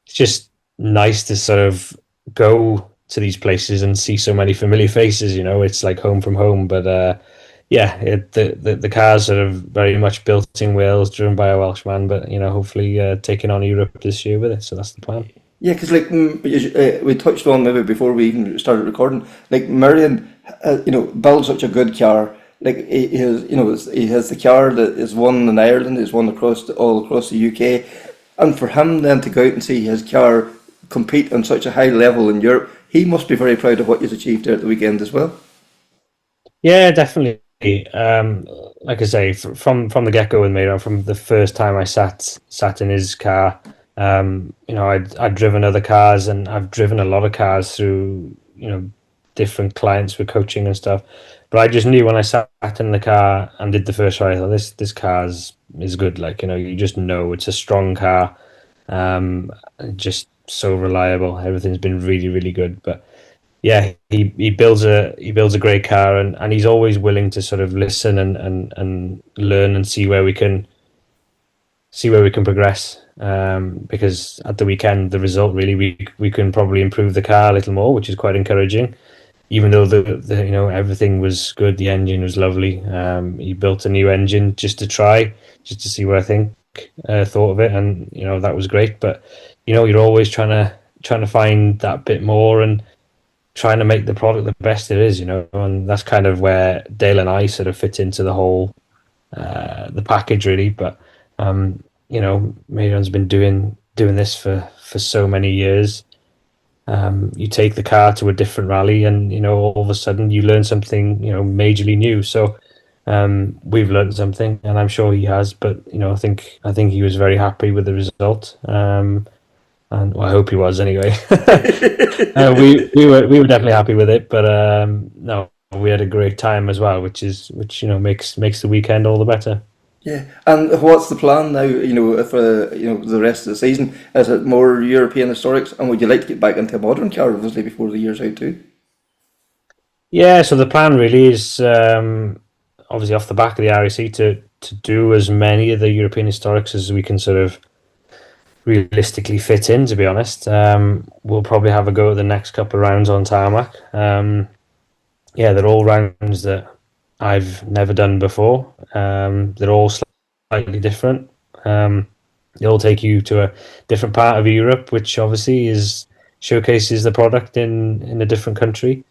just nice to sort of go to these places and see so many familiar faces. It's like home from home, but. The cars are very much built in Wales, driven by a Welshman, but hopefully taking on Europe this year with it. So that's the plan. Yeah, because we touched on maybe before we even started recording, like Marion, builds such a good car. Like he has the car that is won in Ireland, is won all across the UK, and for him then to go out and see his car compete on such a high level in Europe, he must be very proud of what he's achieved there at the weekend as well. Yeah, definitely. Like I say, from the get-go with me, from the first time I sat in his car, I'd driven other cars, and I've driven a lot of cars through different clients for coaching and stuff. But I just knew when I sat in the car and did the first ride, I thought this car is good. Like, you know, you just know it's a strong car, just so reliable. Everything's been really, really good. But yeah, he builds a great car, and he's always willing to sort of listen and learn and see where we can progress. Because at the weekend, the result really we can probably improve the car a little more, which is quite encouraging. Even though the you know, everything was good, the engine was lovely. He built a new engine just to see what I thought of it, and you know, that was great. But you know, you're always trying to find that bit more and trying to make the product the best it is, you know, and that's kind of where Dale and I sort of fit into the whole the package really. But you know, Maidan's been doing this for so many years. You take the car to a different rally, and you know, all of a sudden you learn something, you know, majorly new. So we've learned something, and I'm sure he has. But you know, I think he was very happy with the result, and well, I hope he was anyway. We were definitely happy with it. But no, we had a great time as well, which you know, makes the weekend all the better. Yeah, and what's the plan now? You know, for you know, the rest of the season, is it more European historics, and would you like to get back into a modern car, obviously, before the year's out too? Yeah, so the plan really is obviously off the back of the RAC to do as many of the European historics as we can sort of realistically fit in. To be honest, we'll probably have a go at the next couple of rounds on tarmac. Yeah, they're all rounds that I've never done before. They're all slightly different. They all take you to a different part of Europe, which obviously showcases the product in a different country.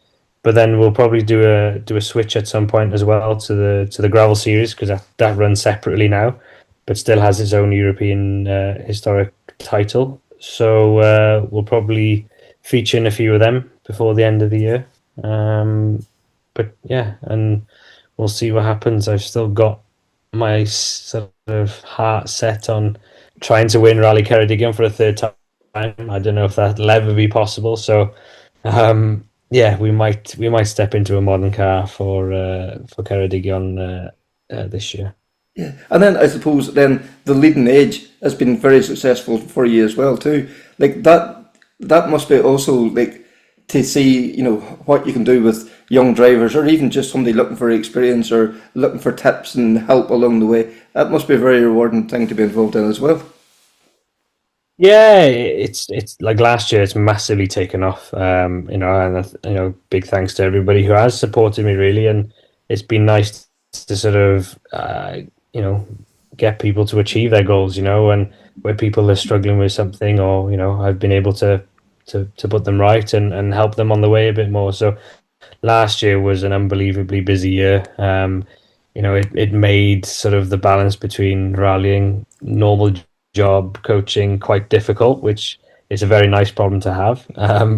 But then we'll probably do a switch at some point as well to the gravel series, because that runs separately now, but still has its own European historic title. So we'll probably feature in a few of them before the end of the year. But yeah, and we'll see what happens. I've still got my sort of heart set on trying to win Rally Ceredigion for a third time. I don't know if that'll ever be possible. So yeah, we might step into a modern car for Ceredigion this year. Yeah, and then I suppose then the leading edge has been very successful for you as well too. Like that must be also like to see, you know, what you can do with young drivers, or even just somebody looking for experience or looking for tips and help along the way. That must be a very rewarding thing to be involved in as well. Yeah, it's like last year, it's massively taken off. You know, and you know, big thanks to everybody who has supported me really, and it's been nice to sort of you know, get people to achieve their goals. You know, and where people are struggling with something, or you know, I've been able to put them right and help them on the way a bit more. So last year was an unbelievably busy year. You know, it made sort of the balance between rallying, normal job, coaching quite difficult, which is a very nice problem to have.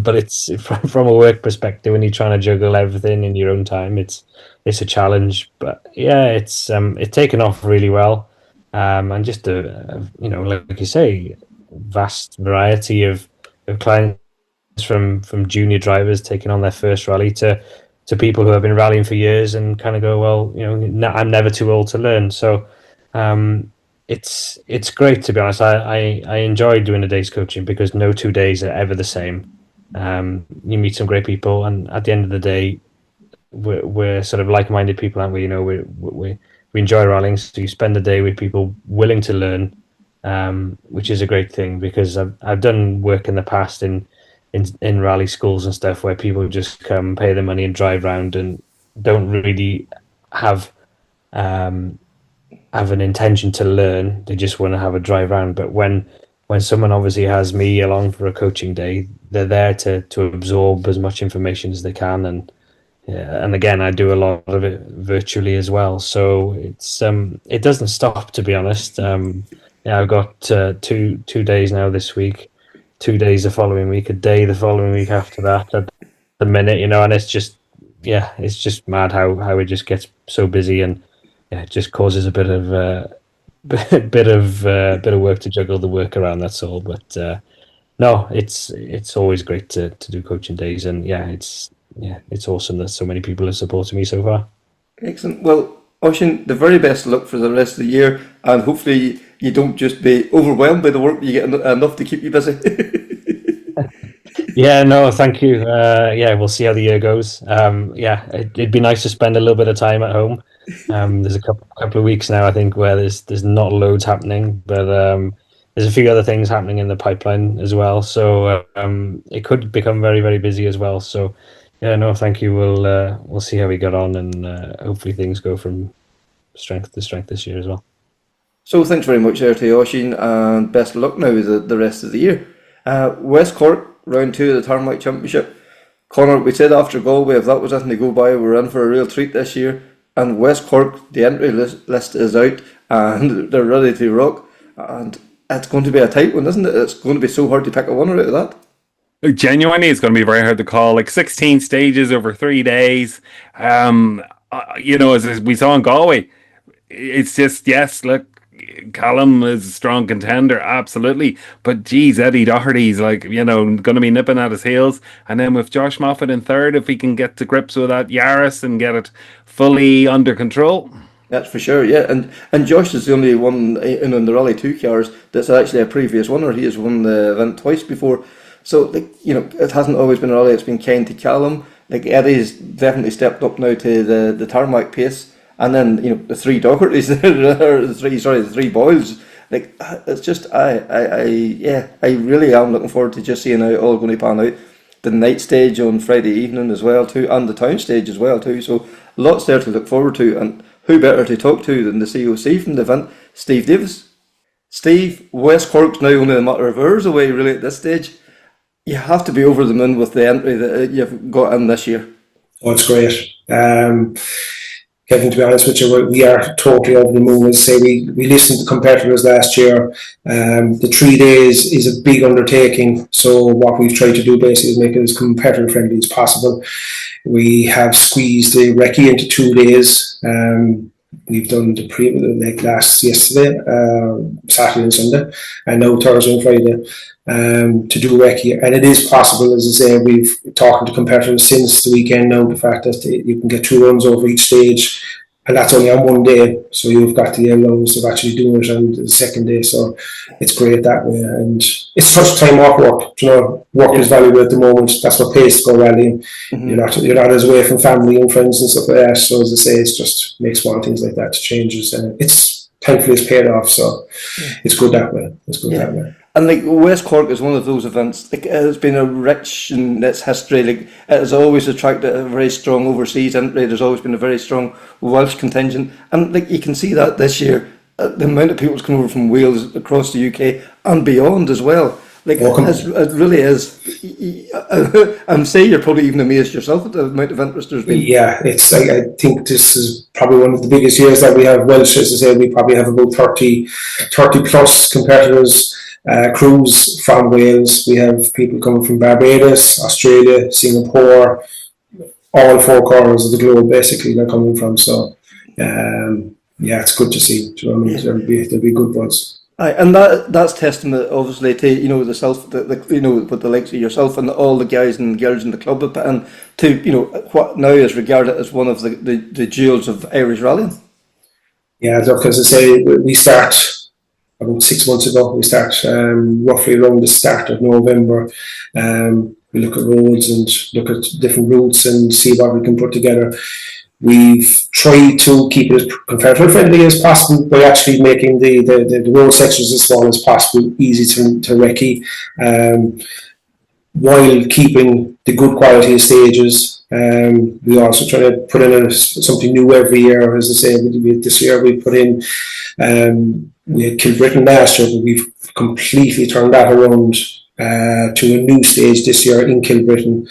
But it's from a work perspective, when you're trying to juggle everything in your own time, it's a challenge. But yeah, it's taken off really well, and just a you know, like you say, vast variety of clients, from junior drivers taking on their first rally to people who have been rallying for years and kind of go, well, you know, I'm never too old to learn. So it's great, to be honest. I enjoy doing a day's coaching because no 2 days are ever the same. You meet some great people, and at the end of the day, we're sort of like-minded people, aren't we? You know, we enjoy rallying, so you spend the day with people willing to learn, which is a great thing, because I've done work in the past in rally schools and stuff where people just come, pay the money and drive around and don't really have an intention to learn. They just want to have a drive around. But when someone obviously has me along for a coaching day, they're there to absorb as much information as they can. And again, I do a lot of it virtually as well. So it's it doesn't stop, to be honest. Yeah, I've got 2 days now this week, 2 days the following week, a day the following week after that at the minute, you know, and it's just mad how it just gets so busy, and yeah, it just causes a bit of bit of work to juggle the work around, that's all. But no, it's always great to do coaching days, and yeah, it's yeah, it's awesome that so many people have supported me so far. Excellent. Well, Osian, the very best of luck for the rest of the year, and hopefully you don't just be overwhelmed by the work, but you get enough to keep you busy. Yeah, no, thank you. Yeah, we'll see how the year goes. Yeah, it'd be nice to spend a little bit of time at home. There's a couple of weeks now, I think, where there's not loads happening, but there's a few other things happening in the pipeline as well. So it could become very, very busy as well. So yeah, no, thank you. We'll see how we get on, and hopefully things go from strength to strength this year as well. So thanks very much there to Osian, and best of luck now with the rest of the year. West Cork, round 2 of the Tarmac Championship. Conor, we said after Galway, if that was nothing to go by, we're in for a real treat this year. And West Cork, the entry list is out, and they're ready to rock. And it's going to be a tight one, isn't it? It's going to be so hard to pick a winner out of that. Genuinely, it's going to be very hard to call. Like 16 stages over 3 days. As we saw in Galway, it's just, yes, look, Callum is a strong contender, absolutely. But geez, Eddie Doherty's going to be nipping at his heels. And then with Josh Moffat in third, if he can get to grips with that Yaris and get it fully under control. That's for sure, yeah. And Josh is the only one in the Rally 2 cars that's actually a previous winner. He has won the event twice before. So, it hasn't always been a rally. It's been kind to Callum. Eddie's definitely stepped up now to the tarmac pace. And then, the three Dohertys, the three Boyles. It's just, I really am looking forward to just seeing how it all going to pan out. The night stage on Friday evening as well too, and the town stage as well too. So lots there to look forward to, and who better to talk to than the COC from the event, Steve Davis. Steve, West Cork's now only a matter of hours away really at this stage. You have to be over the moon with the entry that you've got in this year. Oh, it's great. Kevin, to be honest with you, we are totally over the moon. As I say, we listened to competitors last year. The 3 days is a big undertaking. So what we've tried to do basically is make it as competitor friendly as possible. We have squeezed the recce into 2 days. We've done the yesterday, Saturday and Sunday, and now Thursday and Friday to do recce. And it is possible, as I say, we've talked to competitors since the weekend now, the fact that you can get 2 runs over each stage, and that's only on 1 day. So you've got the allowance of actually doing it on the second day. So it's great that way. And it's such time off work. Work is valuable at the moment. That's what pays to go rallying. Mm-hmm. You're not as away from family and friends and stuff like that. So as I say, it just makes small things like that to changes, and it's thankfully it's paid off. So it's good that way. That way. And West Cork is one of those events. It has been a rich in its history. It has always attracted a very strong overseas entry. There's always been a very strong Welsh contingent, and you can see that this year. The amount of people that's come over from Wales across the UK and beyond as well. It really is. I'm saying you're probably even amazed yourself at the amount of interest there's been. Yeah, it's. I think this is probably one of the biggest years that we have Welsh. As I say, we probably have about 30 plus competitors. Crews from Wales. We have people coming from Barbados, Australia, Singapore, all 4 corners of the globe basically they're coming from. So it's good to see. Do you know what I mean? There'll be good ones. And that's testament obviously to with the likes of yourself and all the guys and girls in the club have put in to what now is regarded as one of the jewels of Irish rallying. Yeah, look, as I say, we start about 6 months ago. We start roughly around the start of November. We look at roads and look at different routes and see what we can put together. We've tried to keep it as competitor friendly as possible by actually making the road sections as small as possible, easy to recce, while keeping the good quality of stages. We also try to put in something new every year. As I say, this year we put in we had Kilbrittain last year, but we've completely turned that around to a new stage this year in Kilbrittain.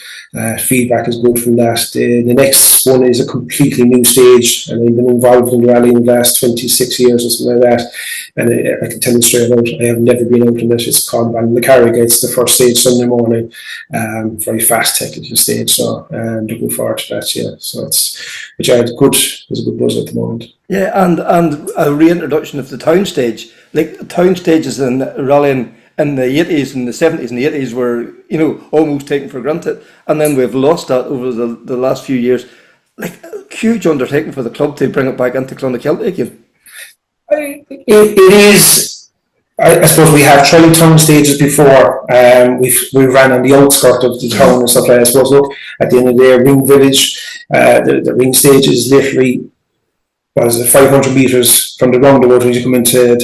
Feedback is good from that. The next one is a completely new stage, and I've been involved in rally in the last 26 years or something like that. And I can tell you straight out, I have never been out in it. It's called Ballinacariga. It's the first stage Sunday morning. Very fast technical stage, so looking forward to that. Yeah, so it's a good buzz at the moment. Yeah, and a reintroduction of the town stage. Town stages in rallying in the 80s and the 70s and the 80s were, you know, almost taken for granted. And then we've lost that over the last few years. Like, a huge undertaking for the club to bring it back into Clonakilty again. It is. I suppose we have tried town stages before. We ran on the outskirts of the town and stuff like that. I suppose, look, at the end of the day, Ring Village, the ring stage is literally, 500 metres from the roundabout when you come into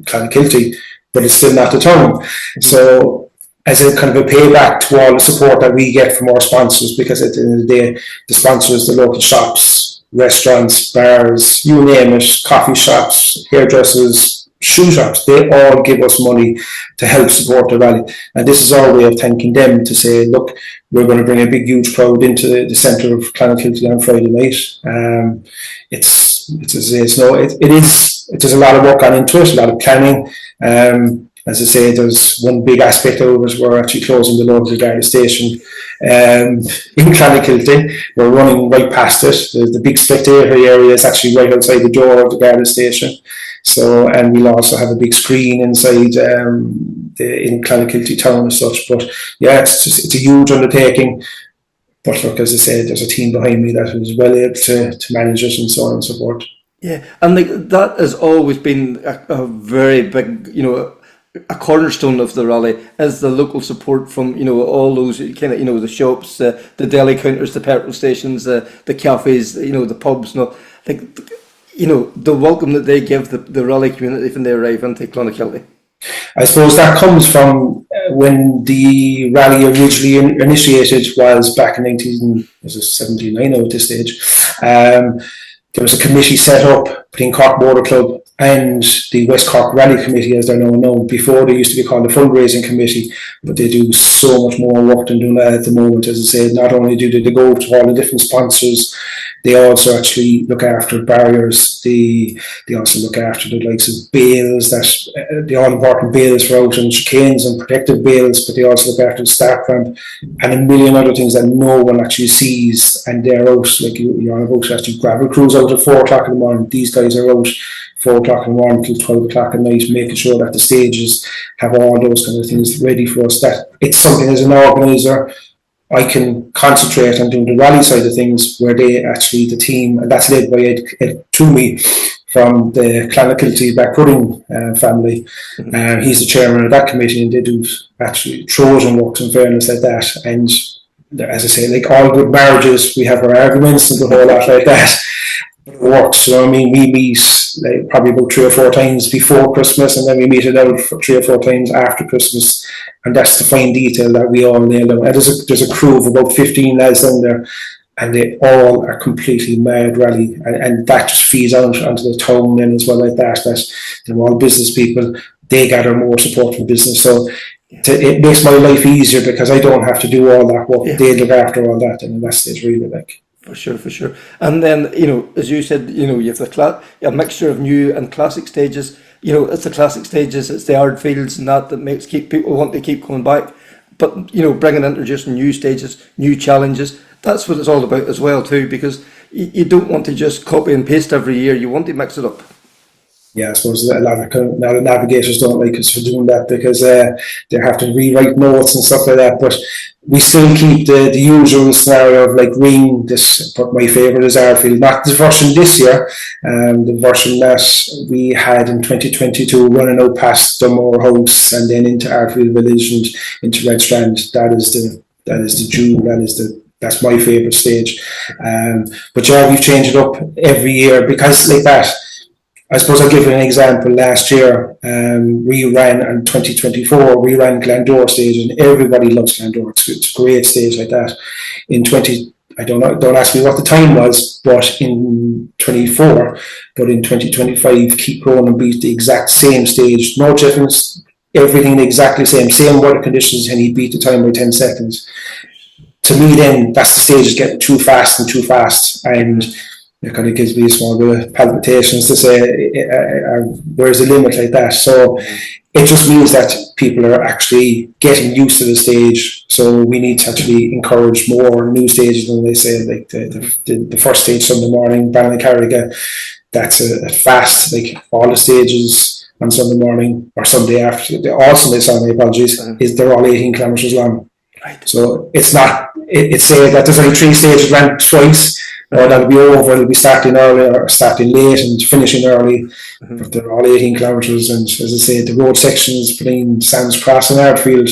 Clonakilty, but it's still not the town. So, as a kind of a payback to all the support that we get from our sponsors, because at the end of the day, the sponsors, the local shops, restaurants, bars, you name it, coffee shops, hairdressers, shoe shops, they all give us money to help support the rally. And this is our way of thanking them, to say, look, we're going to bring a big, huge crowd into the centre of Clonakilty on Friday night. There's a lot of work gone into it, a lot of planning. As I say, there's one big aspect of it. We're actually closing the local Garda station in Clonakilty. We're running right past it. The big spectator area is actually right outside the door of the Garda station. So, and we'll also have a big screen inside in Clonakilty town as such. But yeah, it's a huge undertaking. But look, as I said, there's a team behind me that is well able to manage it and so on and so forth. Yeah, and that has always been a very big, you know, a cornerstone of the rally is the local support from, you know, all those kind of, you know, the shops, the deli counters, the petrol stations, the cafes, you know, the pubs, and all. Like, you know, the welcome that they give the rally community when they arrive into Clonakilty. I suppose that comes from when the rally originally initiated, was back in 1979 at this stage. There was a committee set up between Cork Motor Club and the West Cork Rally Committee, as they're now known. Before, they used to be called the Fundraising Committee, but they do so much more work than doing that at the moment. As I said, not only do they go to all the different sponsors, they also actually look after barriers. They also look after the likes of bales, that the all important bales for out and chicanes and protective bales, but they also look after the start ramp and a million other things that no one actually sees. And they're out, like you're on about actually gravel crews out at 4 o'clock in the morning. These guys are out 4 o'clock in the morning till 12 o'clock at night, making sure that the stages have all those kind of things ready for us. That it's something, as an organiser, I can concentrate on doing the rally side of things, where they actually, the team, and that's led by Ed Toomey from the Clonakilty backputting family. He's the chairman of that committee, and they do actually Trojan works, in fairness, like that. And as I say, like all good marriages, we have our arguments and the whole lot like that. It works. So I mean, we meet like probably about 3 or 4 times before Christmas, and then we meet it out for 3 or 4 times after Christmas, and that's the fine detail that we all nail down. And there's a crew of about 15 lads down there, and they all are completely mad rally, and that just feeds out onto the town then as well, like that. That they're all business people. They gather more support from business, so it makes my life easier because I don't have to do all that work. Yeah. They look after all that, and that's it really, like. For sure. And then, you know, as you said, you know, you have a mixture of new and classic stages. You know, it's the classic stages, it's the hard fields and that makes people want to keep coming back. But, you know, introducing new stages, new challenges, that's what it's all about as well too, because you don't want to just copy and paste every year, you want to mix it up. Yeah, I suppose a lot of navigators don't like us for doing that, because they have to rewrite notes and stuff like that. But we still keep the usual scenario of like ring this. But my favourite is Arfield, not the version this year, the version that we had in 2022, running out past Dunmore House and then into Arfield Village and into Red Strand. That is the jewel. That's my favourite stage. But yeah, we've changed it up every year because like that. I suppose I'll give you an example. Last year, we ran in 2024, we ran Glandore stage, and everybody loves Glandore. It's a great stage like that. Don't ask me what the time was, but in 24, but in 2025, keep going and beat the exact same stage. No difference, everything exactly the same weather conditions, and he beat the time by 10 seconds. To me then, that's the stage is getting too fast, and it kind of gives me a small bit of palpitations to say, where's the limit like that? So it just means that people are actually getting used to the stage. So we need to actually encourage more new stages than they say, like the first stage Sunday morning, Ballincarriga, that's a fast, like all the stages on Sunday morning or Sunday after, all Sunday, apologies, is they're all 18 kilometres long. Right. So it's not, it's say that there's only 3 stages ran twice, or that'll be over, it'll be starting early or starting late and finishing early, but they're all 18 kilometres. And as I say, the road sections between Sam's Cross and Ardfield,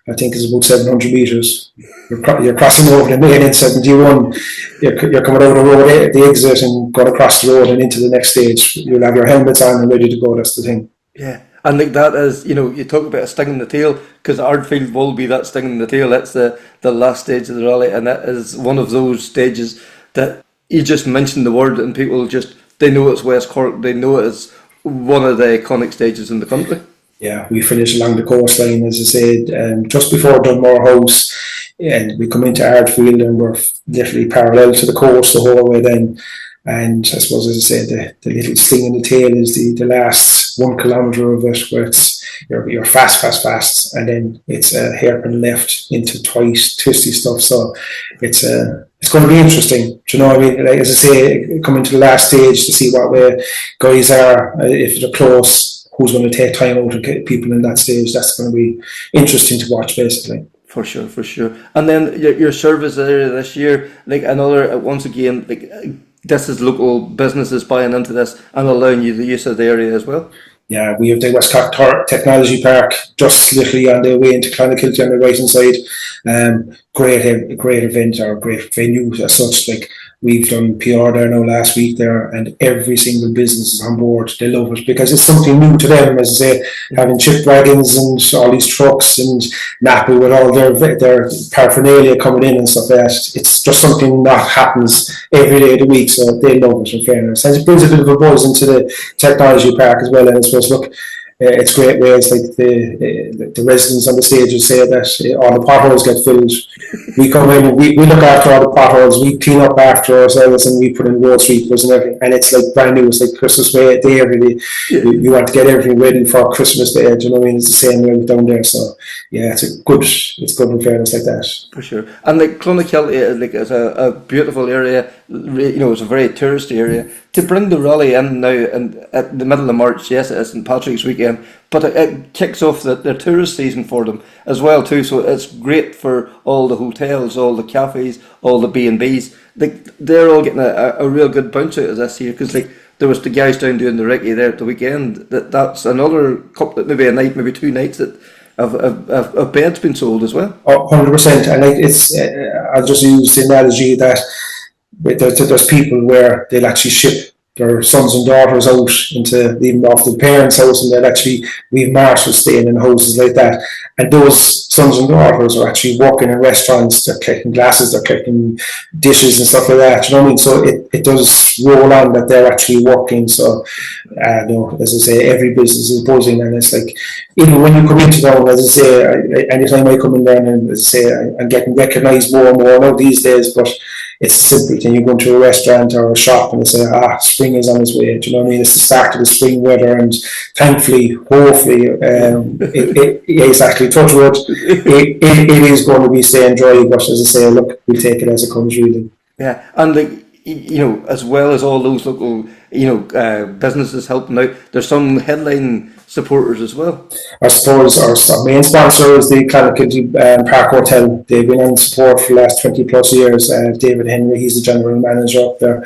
I think is about 700 metres. You're crossing over the main N71, you're coming over the road at the exit and going across the road and into the next stage. You'll have your helmets on and ready to go, that's the thing. Yeah, and like that is, you talk about a sting in the tail, because Ardfield will be that sting in the tail. That's the last stage of the rally, and that is one of those stages that you just mention the word and people they know it's West Cork, they know it's one of the iconic stages in the country. Yeah, we finish along the coastline, as I said, just before Dunmore House, and we come into Ardfield and we're literally parallel to the coast the whole way then. And I suppose, as I said, the little sting in the tail is the last 1 kilometre of it, where you're fast, and then it's a hairpin left into twisty stuff. So it's going to be interesting. Do you know what I mean? Like, as I say, coming to the last stage to see what way guys are, if they're close, who's going to take time out to get people in that stage. That's going to be interesting to watch, basically. For sure. And then your service area this year, like another, once again, like this is local businesses buying into this and allowing you the use of the area as well. Yeah, we have the West Cork Technology Park just literally on the way into Clonakilty on the right hand side. Great event, or great venue as such. Like, we've done PR there now last week there, and every single business is on board. They love it because it's something new to them, as I say, having chip wagons and all these trucks and Napa with all their paraphernalia coming in and stuff like that. It's just something that happens every day of the week, so they love it, in fairness. And it brings a bit of a buzz into the technology park as well. And I suppose, look, it's great ways, like the residents on the stages say that all the potholes get filled. We come in and we look after all the potholes, we clean up after ourselves, and we put in road sweepers and everything, and it's like brand new. It's like Christmas Day really. You want to get everything ready for Christmas Day. Do you know what I mean? It's the same way down there. So yeah, it's good in fairness, like that. For sure. And like Clonakilty, like, is a beautiful area. It's a very touristy area. To bring the rally in now and at the middle of March, yes, it is St Patrick's weekend, but it kicks off the tourist season for them as well too. So it's great for all the hotels, all the cafes, all the B&Bs. Like, they're all getting a real good bounce out of this here, because like there was the guys down doing the recce there at the weekend. That's another couple, maybe a night, maybe 2 nights that of beds been sold as well. 100%, and like it's, I'll just use the analogy that there's people where they'll actually ship their sons and daughters out into, even off the parents' house, and they'll actually leave marshals staying in houses like that. And those sons and daughters are actually working in restaurants, they're collecting glasses, they're collecting dishes and stuff like that. You know what I mean? So it does roll on that they're actually working. So, as I say, every business is buzzing, and it's like, even when you come into town, as I say, anytime I come in there, and as I say, I'm getting recognised more and more now these days, but it's a simple thing. You go into a restaurant or a shop and they say, spring is on its way. Do you know what I mean? It's the start of the spring weather, and thankfully, hopefully, exactly, touch wood, it is going to be staying dry, but as I say, look, we'll take it as it comes, really. Yeah, and like, as well as all those local, businesses helping out, there's some headline supporters as well. I suppose our main sponsor is the Clonakilty Park Hotel. They've been on support for the last 20 plus years. David Henry, he's the general manager up there.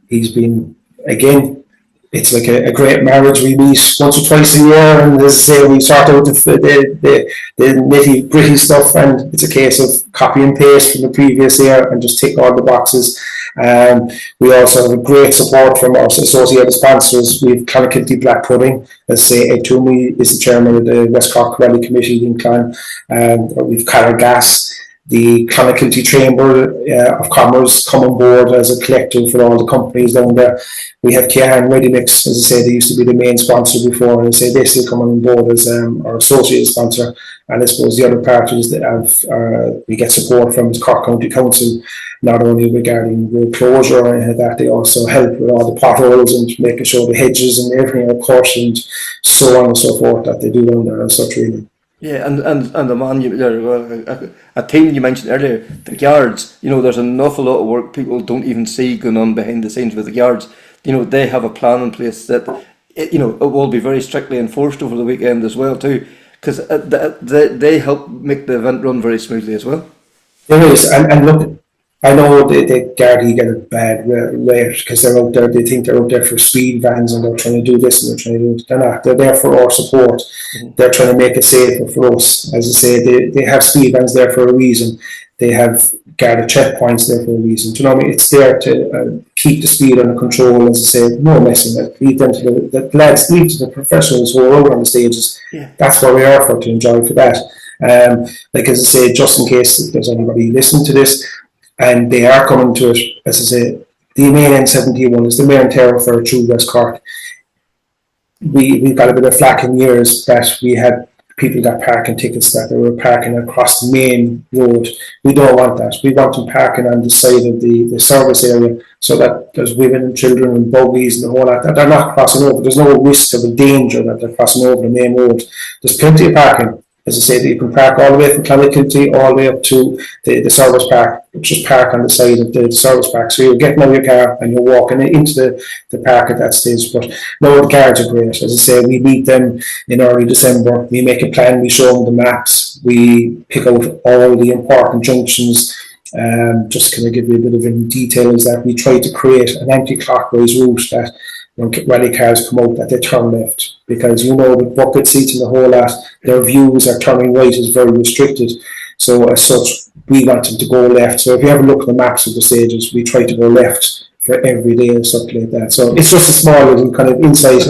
He's been, again, it's like a great marriage. We meet once or twice a year, and as I say, we sort out the nitty gritty stuff, and it's a case of copy and paste from the previous year and just tick all the boxes. We also have a great support from our associated sponsors. We've Clonakilty Black Pudding. As I say, Ed Toomey is the chairman of the West Cork Rally Committee in Clon. We've Carol Gas. The Clonakilty Chamber of Commerce come on board as a collective for all the companies down there. We have Keahan Ready Mix, as I say, they used to be the main sponsor before, and I say they still come on board as our associate sponsor. And I suppose the other parties that we get support from is Cork County Council, not only regarding road closure or anything like that, they also help with all the potholes and making sure the hedges and everything are cut, and so on and so forth that they do down there and such, really. Yeah, and the man, a team you mentioned earlier, the guards, there's an awful lot of work people don't even see going on behind the scenes with the guards. They have a plan in place that, it will be very strictly enforced over the weekend as well too, because they help make the event run very smoothly as well. There is, and look, I know the Gardaí get a bad rate because they're out there. They think they're out there for speed vans and they're trying to do this and they're trying to do it. They're not. They're there for our support. Mm-hmm. They're trying to make it safer for us. As I say, they have speed vans there for a reason. They have Garda checkpoints there for a reason. Do you know what I mean? It's there to keep the speed under control. As I say, no messing with it. Leave them to the lads, leave to the professionals who are out on the stages. Yeah. That's what we are for, to enjoy for that. Like as I say, just in case if there's anybody listening to this and they are coming to it, as I say, the main N71 is the main thoroughfare through West Cork. We've got a bit of flack in years that we had people got parking tickets that they were parking across the main road. We don't want that. We want them parking on the side of the service area so that there's women and children and buggies and the whole lot. They're not crossing over. There's no risk of a danger that they're crossing over the main road. There's plenty of parking. As I say, that you can park all the way from Clonakilty all the way up to the service park. Just park on the side of the service park. So you're getting out of your car and you're walking into the park at that stage. But no, the guards are great. As I say, we meet them in early December. We make a plan. We show them the maps. We pick out all the important junctions. Just kind of give you a bit of in detail is that we try to create an anti-clockwise route that when rally cars come out that they turn left, because with bucket seats and the whole lot, their views are turning right is very restricted. So as such, we want them to go left. So if you ever look at the maps of the stages, we try to go left for every day or something like that. So it's just a small little kind of insight,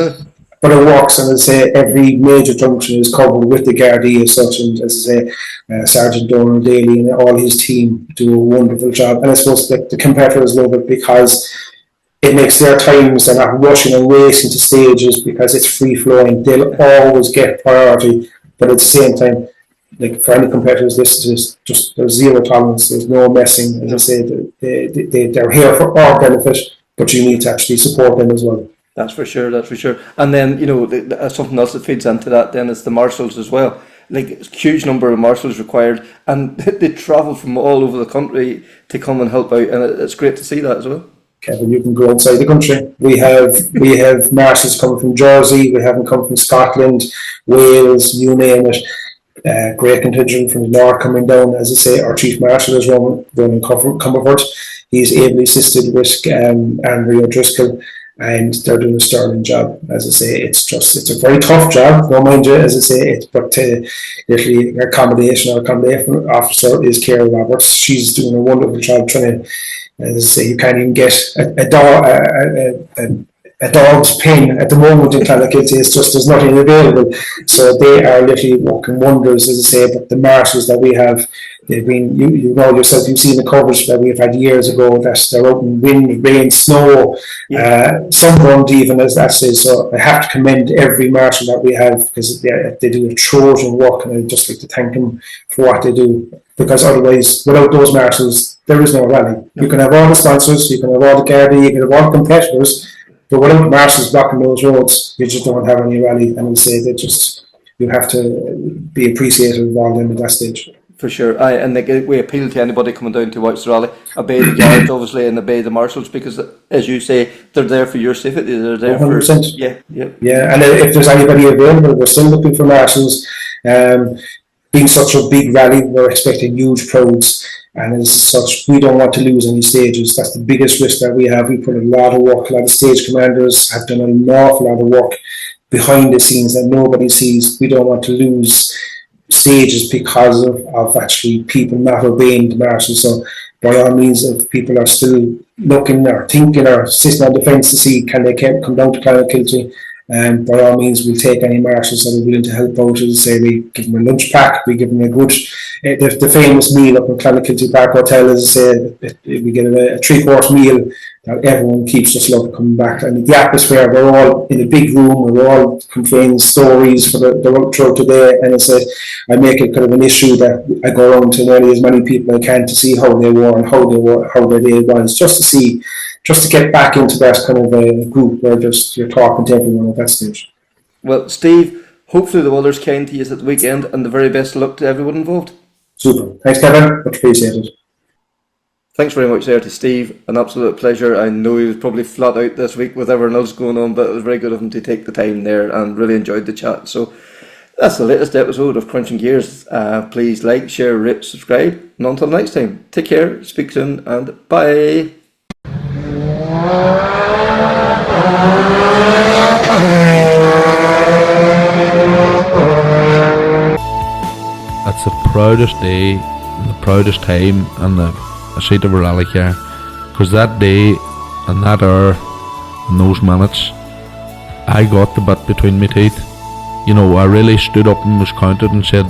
but it works. And as I say, every major junction is covered with the Gardaí as such. And as I say, Sergeant Donald Daly and all his team do a wonderful job. And I suppose the competitors love it because it makes their times, they're not rushing and racing to stages because it's free flowing. They'll always get priority, but at the same time, like for any competitors, this is just there's zero tolerance. There's no messing. As I say, they're here for our benefit, but you need to actually support them as well. That's for sure. That's for sure. And then something else that feeds into that then is the marshals as well. Like a huge number of marshals required, and they travel from all over the country to come and help out, and it's great to see that as well. Kevin, you can go outside the country. We have marshals coming from Jersey. We have them come from Scotland, Wales, you name it. Great contingent from the north coming down. As I say, our chief marshal is Ronan Comerford. He's ably assisted with Andrea O'Driscoll, and they're doing a sterling job. As I say, it's a very tough job. Don't mind you, as I say, but literally our accommodation officer is Kara Roberts. She's doing a wonderful job trying to. As I say, you can't even get a dog's pin at the moment in Clonakilty. It's just there's nothing available. So they are literally working wonders, as I say. But the marshals that we have, they've been, you know yourself, you've seen the coverage that we've had years ago, that they're out in wind, rain, snow, sunburned even, as that says. So I have to commend every marshal that we have because they do a Trojan work, and I'd just like to thank them for what they do. Because otherwise, without those marshals, there is no rally. You can have all the sponsors, you can have all the Gardaí, you can have all the competitors, but without marshals blocking those roads, you just don't have any rally. And we say that you have to be appreciative of all them at that stage. For sure, and we appeal to anybody coming down to watch the rally, obey the guards obviously and obey the marshals, because as you say, they're there for your safety, they're there 100%. for... Yeah, and if there's anybody available, we're still looking for marshals. Being such a big rally, we're expecting huge crowds, and as such, we don't want to lose any stages. That's the biggest risk that we have. We put a lot of work, a lot of stage commanders have done an awful lot of work behind the scenes that nobody sees. We don't want to lose stages because of actually people not obeying the marshals. So by all means, if people are still looking or thinking or sitting on the fence to see can they come down to Clonakilty, by all means, we'll take any marshals that are willing to help out. As I say, we give them a lunch pack, we give them a good, the famous meal up in Clonakilty Park Hotel, as I say, we get a 3-course meal that everyone keeps just love coming back. And the atmosphere, we're all in a big room, we're all conveying stories for the throughout the day. And as I said, I make it kind of an issue that I go around to nearly as many people I can to see how they were and how their day was, just to get back into that kind of a group where just you're talking to everyone at that stage. Well, Steve, hopefully the weather's kind to you at the weekend, and the very best of luck to everyone involved. Super. Thanks, Kevin. Much appreciated. Thanks very much there to Steve. An absolute pleasure. I know he was probably flat out this week with everything else going on, but it was very good of him to take the time there and really enjoyed the chat. So that's the latest episode of Krunching Gears. Please like, share, rate, subscribe. And until next time, take care, speak soon, and bye. That's the proudest day and the proudest time and the seat of a rally car, because that day and that hour and those minutes, I got the bit between my teeth. You know, I really stood up and was counted and said,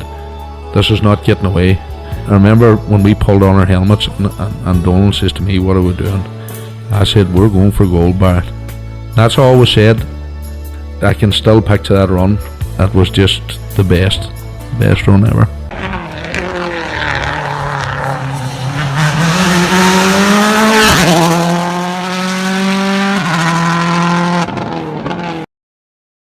this is not getting away. I remember when we pulled on our helmets and Donald says to me, what are we doing? I said, we're going for gold, Barrett. That's all was said. I can still picture that run. That was just the best run ever.